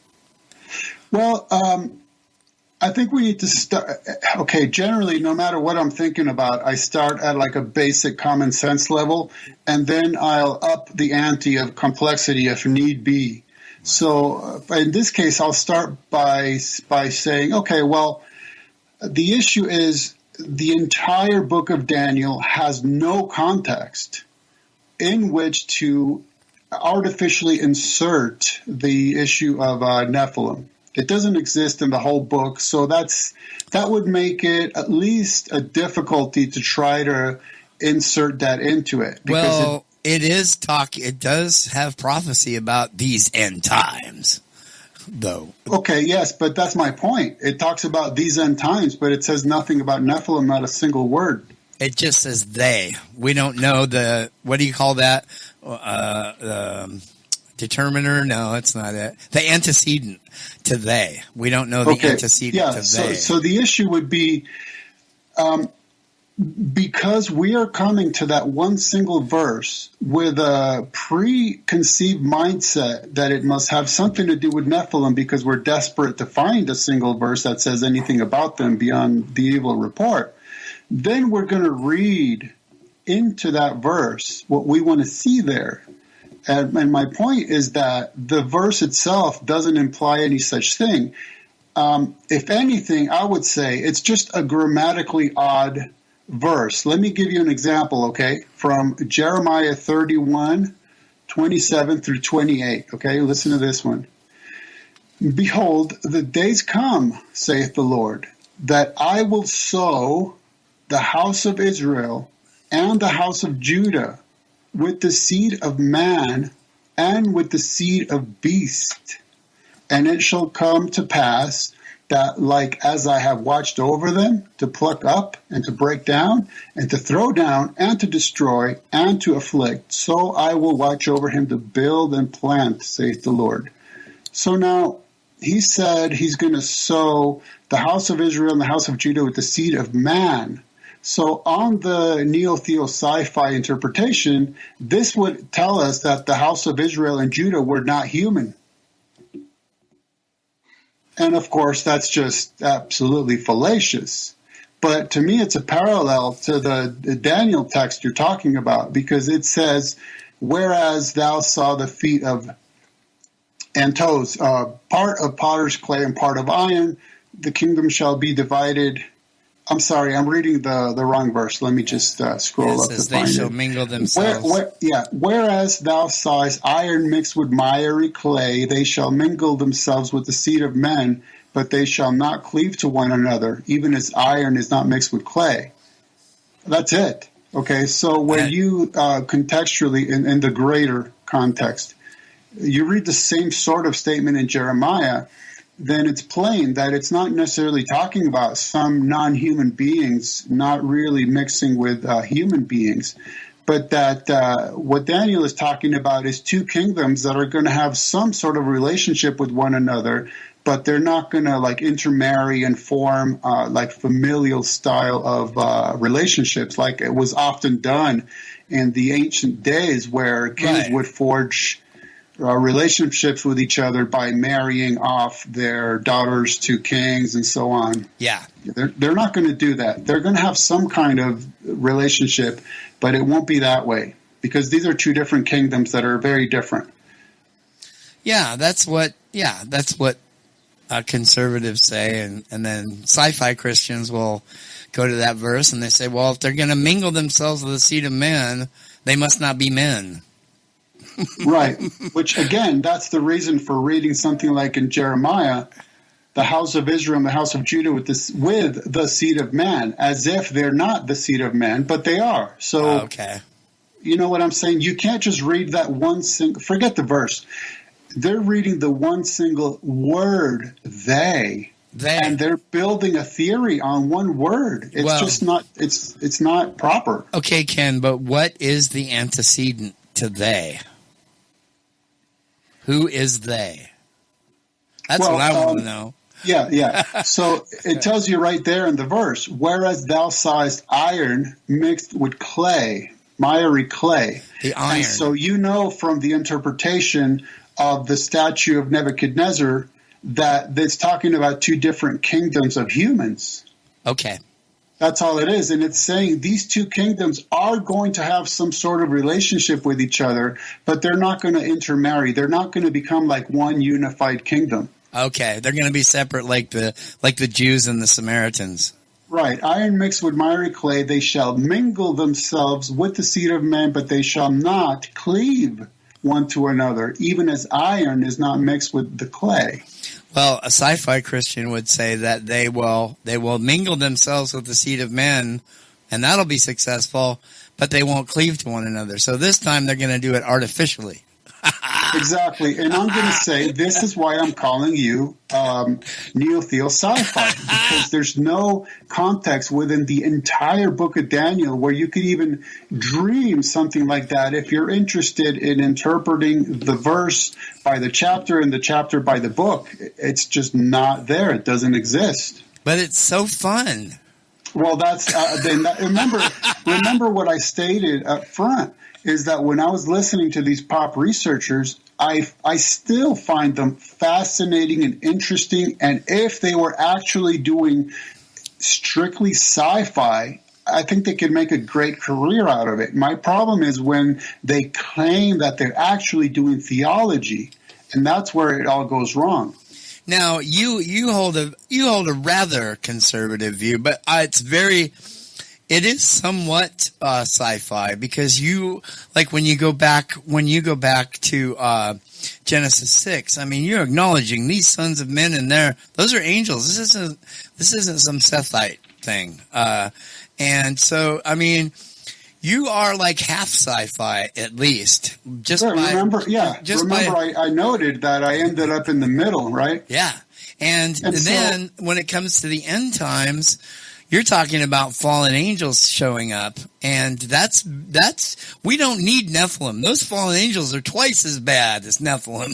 Well, I think we need to start. Okay, generally, no matter what I'm thinking about, I start at like a basic common sense level, and then I'll up the ante of complexity if need be. So in this case, I'll start by saying, okay, well, the issue is the entire book of Daniel has no context in which to artificially insert the issue of Nephilim. It doesn't exist in the whole book, so that would make it at least a difficulty to try to insert that into it. Well, it does have prophecy about these end times, though. Okay, yes, but that's my point. It talks about these end times, but it says nothing about Nephilim, not a single word. It just says they. We don't know what do you call that? Determiner? No, it's not it. The antecedent to they. We don't know the antecedent to they. So the issue would be because we are coming to that one single verse with a preconceived mindset that it must have something to do with Nephilim because we're desperate to find a single verse that says anything about them beyond the evil report, then we're going to read into that verse what we want to see there. And my point is that the verse itself doesn't imply any such thing. If anything, I would say it's just a grammatically odd verse. Let me give you an example, okay, from Jeremiah 31, 27 through 28. Okay, listen to this one. Behold, the days come, saith the Lord, that I will sow the house of Israel and the house of Judah with the seed of man and with the seed of beast. And it shall come to pass that, like as I have watched over them, to pluck up and to break down and to throw down and to destroy and to afflict, so I will watch over him to build and plant, saith the Lord. So now he said he's going to sow the house of Israel and the house of Judah with the seed of man. So on the neo-theo sci-fi interpretation, this would tell us that the house of Israel and Judah were not human. And of course, that's just absolutely fallacious. But to me, it's a parallel to the Daniel text you're talking about, because it says, whereas thou saw the feet of and toes, part of potter's clay and part of iron, the kingdom shall be divided. I'm sorry, I'm reading the wrong verse. Let me just scroll up to find it. They shall mingle themselves. Whereas thou sawest iron mixed with miry clay, they shall mingle themselves with the seed of men, but they shall not cleave to one another, even as iron is not mixed with clay. That's it. Okay, so when you contextually, in the greater context, you read the same sort of statement in Jeremiah, then it's plain that it's not necessarily talking about some non-human beings not really mixing with human beings, but that what Daniel is talking about is two kingdoms that are going to have some sort of relationship with one another, but they're not going to like intermarry and form like familial style of relationships like it was often done in the ancient days, where kings would forge relationships with each other by marrying off their daughters to kings and so on. Yeah. They're not going to do that. They're going to have some kind of relationship, but it won't be that way, because these are two different kingdoms that are very different. Yeah, that's what conservatives say, and then sci-fi Christians will go to that verse and they say, well, if they're going to mingle themselves with the seed of men, they must not be men. Right. Which, again, that's the reason for reading something like in Jeremiah, the house of Israel and the house of Judah with the seed of man, as if they're not the seed of man, but they are. So, okay. You know what I'm saying? You can't just read that forget the verse. They're reading the one single word, they. And they're building a theory on one word. It's just not, it's not proper. Okay, Ken, but what is the antecedent to they? Who is they? That's what I want to know. Yeah. So it tells you right there in the verse, whereas thou sawest iron mixed with clay, miry clay. The iron. And so you know from the interpretation of the statue of Nebuchadnezzar that it's talking about two different kingdoms of humans. Okay. That's all it is. And it's saying these two kingdoms are going to have some sort of relationship with each other, but they're not going to intermarry. They're not going to become like one unified kingdom. Okay. They're going to be separate like the Jews and the Samaritans. Right. Iron mixed with miry clay, they shall mingle themselves with the seed of men, but they shall not cleave one to another, even as iron is not mixed with the clay. Well, a sci-fi Christian would say that they will mingle themselves with the seed of men, and that'll be successful, but they won't cleave to one another. So this time they're going to do it artificially. Exactly. And I'm going to say this is why I'm calling you neo-theo sci-fi, because there's no context within the entire book of Daniel where you could even dream something like that. If you're interested in interpreting the verse by the chapter and the chapter by the book, it's just not there. It doesn't exist. But it's so fun. Well, that's remember what I stated up front is that when I was listening to these pop researchers, I still find them fascinating and interesting. And if they were actually doing strictly sci-fi, I think they could make a great career out of it. My problem is when they claim that they're actually doing theology, and that's where it all goes wrong. Now, you hold a rather conservative view, but it is somewhat sci-fi, because when you go back to Genesis 6, I mean, you're acknowledging these sons of men and those are angels. This isn't some Sethite thing. And so, I mean, you are like half sci-fi at least. I noted that I ended up in the middle, right? Yeah. And then when it comes to the end times, you're talking about fallen angels showing up, and that's we don't need Nephilim. Those fallen angels are twice as bad as Nephilim.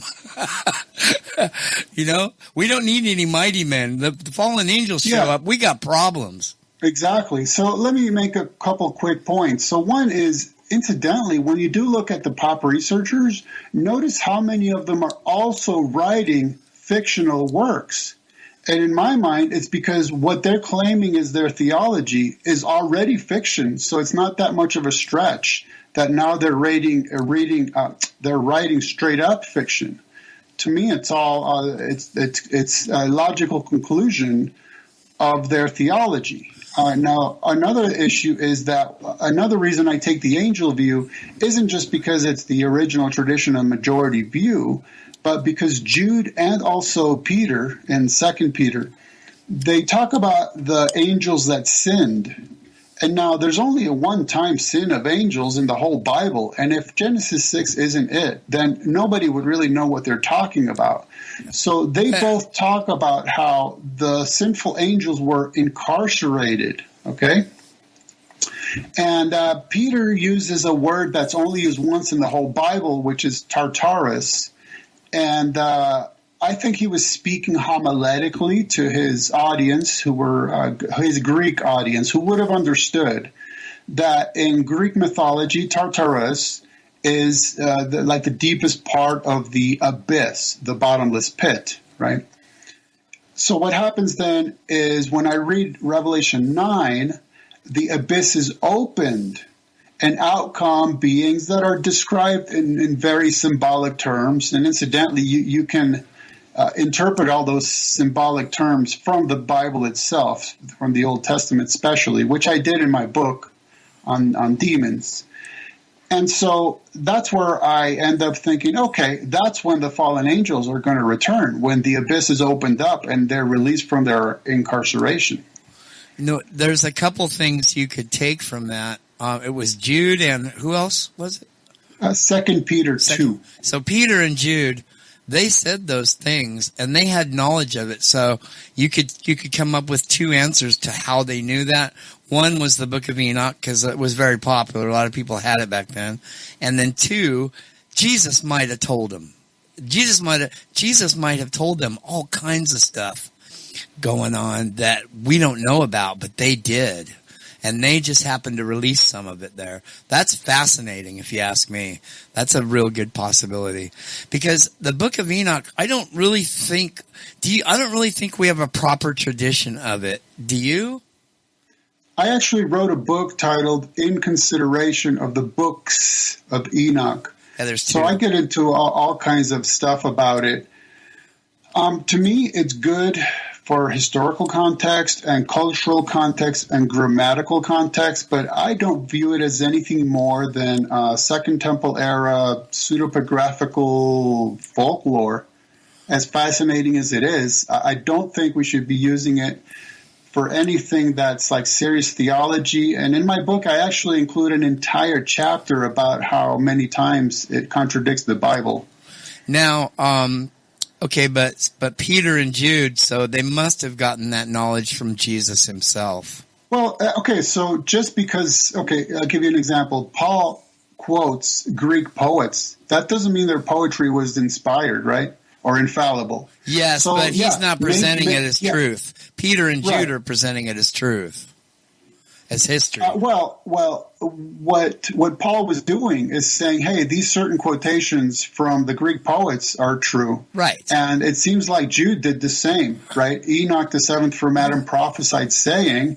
You know, we don't need any mighty men. The fallen angels show up, we got problems. Exactly. So let me make a couple quick points. So one is, incidentally, when you do look at the pop researchers, notice how many of them are also writing fictional works. And in my mind, it's because what they're claiming is their theology is already fiction. So it's not that much of a stretch that now they're writing straight up fiction. To me, it's all it's a logical conclusion of their theology. Now, another issue is that another reason I take the angel view isn't just because it's the original traditional majority view, but because Jude and also Peter in 2 Peter, they talk about the angels that sinned. And now there's only a one-time sin of angels in the whole Bible. And if Genesis 6 isn't it, then nobody would really know what they're talking about. So they both talk about how the sinful angels were incarcerated, okay? And Peter uses a word that's only used once in the whole Bible, which is Tartarus. And I think he was speaking homiletically to his audience, who were his Greek audience, who would have understood that in Greek mythology, Tartarus is like the deepest part of the abyss, the bottomless pit, right? So what happens then is when I read Revelation 9, the abyss is opened, and out come beings that are described in very symbolic terms. And incidentally, you can interpret all those symbolic terms from the Bible itself, from the Old Testament especially, which I did in my book on demons. And so that's where I end up thinking, okay, that's when the fallen angels are going to return, when the abyss is opened up and they're released from their incarceration. There's a couple things you could take from that. It was Jude and who else was it? 2 Peter 2. So Peter and Jude, they said those things and they had knowledge of it. So you could come up with two answers to how they knew that. One was the Book of Enoch, because it was very popular. A lot of people had it back then. And then two, Jesus might have told them. Jesus might have told them all kinds of stuff going on that we don't know about, but they did. And they just happened to release some of it there. That's fascinating, if you ask me. That's a real good possibility. Because the Book of Enoch, I don't really think we have a proper tradition of it. Do you? I actually wrote a book titled In Consideration of the Books of Enoch. Yeah, there's two. So I get into all kinds of stuff about it. To me, it's good for historical context and cultural context and grammatical context, but I don't view it as anything more than Second Temple era pseudepigraphical folklore. As fascinating as it is, I don't think we should be using it for anything that's like serious theology. And in my book, I actually include an entire chapter about how many times it contradicts the Bible. Now, okay, but Peter and Jude, so they must have gotten that knowledge from Jesus himself. Well, okay, so just because, I'll give you an example. Paul quotes Greek poets. That doesn't mean their poetry was inspired, right? Or infallible. Yes, so, but he's not presenting it as truth. Peter and Jude are presenting it as truth, as history. Well, what Paul was doing is saying, hey, these certain quotations from the Greek poets are true. Right. And it seems like Jude did the same, right? Enoch the seventh from Adam prophesied saying,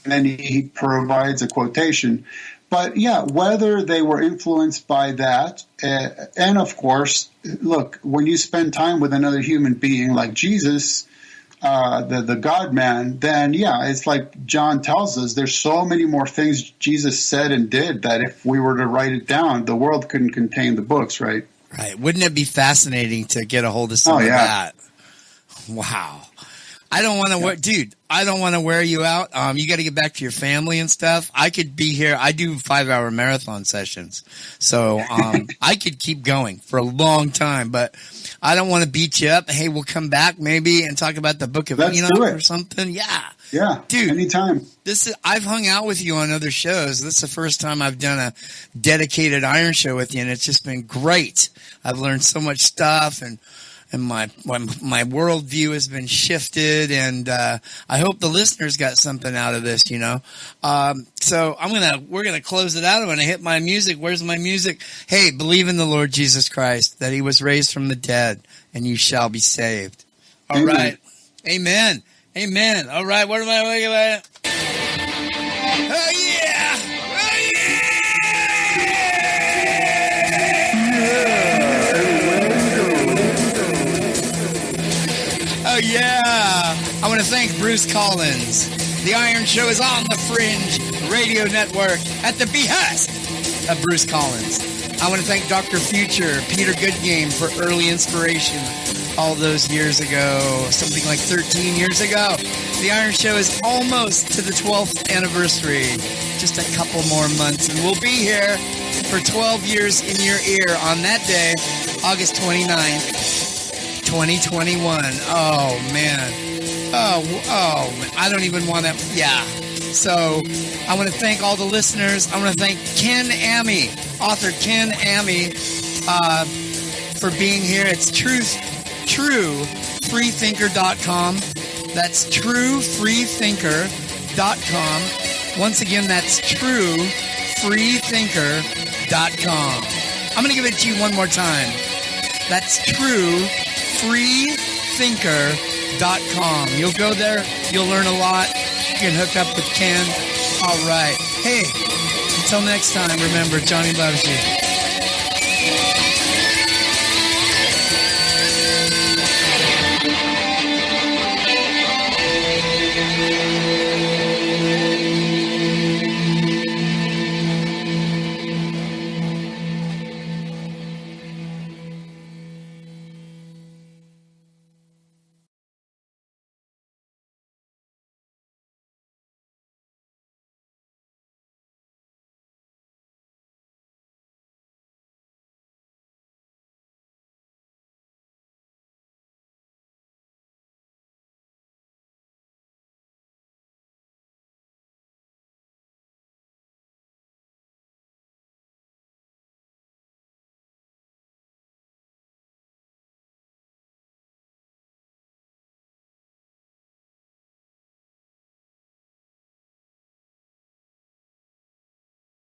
and then he provides a quotation. But yeah, whether they were influenced by that, and of course, look, when you spend time with another human being like Jesus, the God-man, then yeah, it's like John tells us, there's so many more things Jesus said and did that if we were to write it down, the world couldn't contain the books, right? Right. Wouldn't it be fascinating to get a hold of some of that? Wow. I don't want to wear you out. You got to get back to your family and stuff. I could be here. I do 5-hour marathon sessions. So, I could keep going for a long time, but I don't want to beat you up. Hey, we'll come back maybe and talk about the Book of Enoch or something. Yeah. Yeah. Dude. Anytime. I've hung out with you on other shows. This is the first time I've done a dedicated Iron Show with you, and it's just been great. I've learned so much stuff, and my worldview has been shifted, and I hope the listeners got something out of this, you know. So we're gonna close it out. I'm gonna hit my music. Where's my music? Hey, believe in the Lord Jesus Christ, that He was raised from the dead, and you shall be saved. All Amen. right, amen, amen. All right, what am I looking at? Oh yeah, oh yeah. Oh, yeah. I want to thank Bruce Collins. The Iron Show is on the Fringe Radio Network at the behest of Bruce Collins. I want to thank Dr. Future, Peter Goodgame, for early inspiration all those years ago, something like 13 years ago. The Iron Show is almost to the 12th anniversary. Just a couple more months, and we'll be here for 12 years in your ear on that day, August 29th. 2021. Oh, man. Oh, I don't even want to. Yeah. So I want to thank all the listeners. I want to thank Ken Ammi, author Ken Ammi, for being here. It's Truth truefreethinker.com. That's truefreethinker.com. Once again, that's truefreethinker.com. I'm going to give it to you one more time. That's truefreethinker.com. You'll go there. You'll learn a lot. You can hook up with Ken. All right. Hey, until next time, remember, Johnny loves you.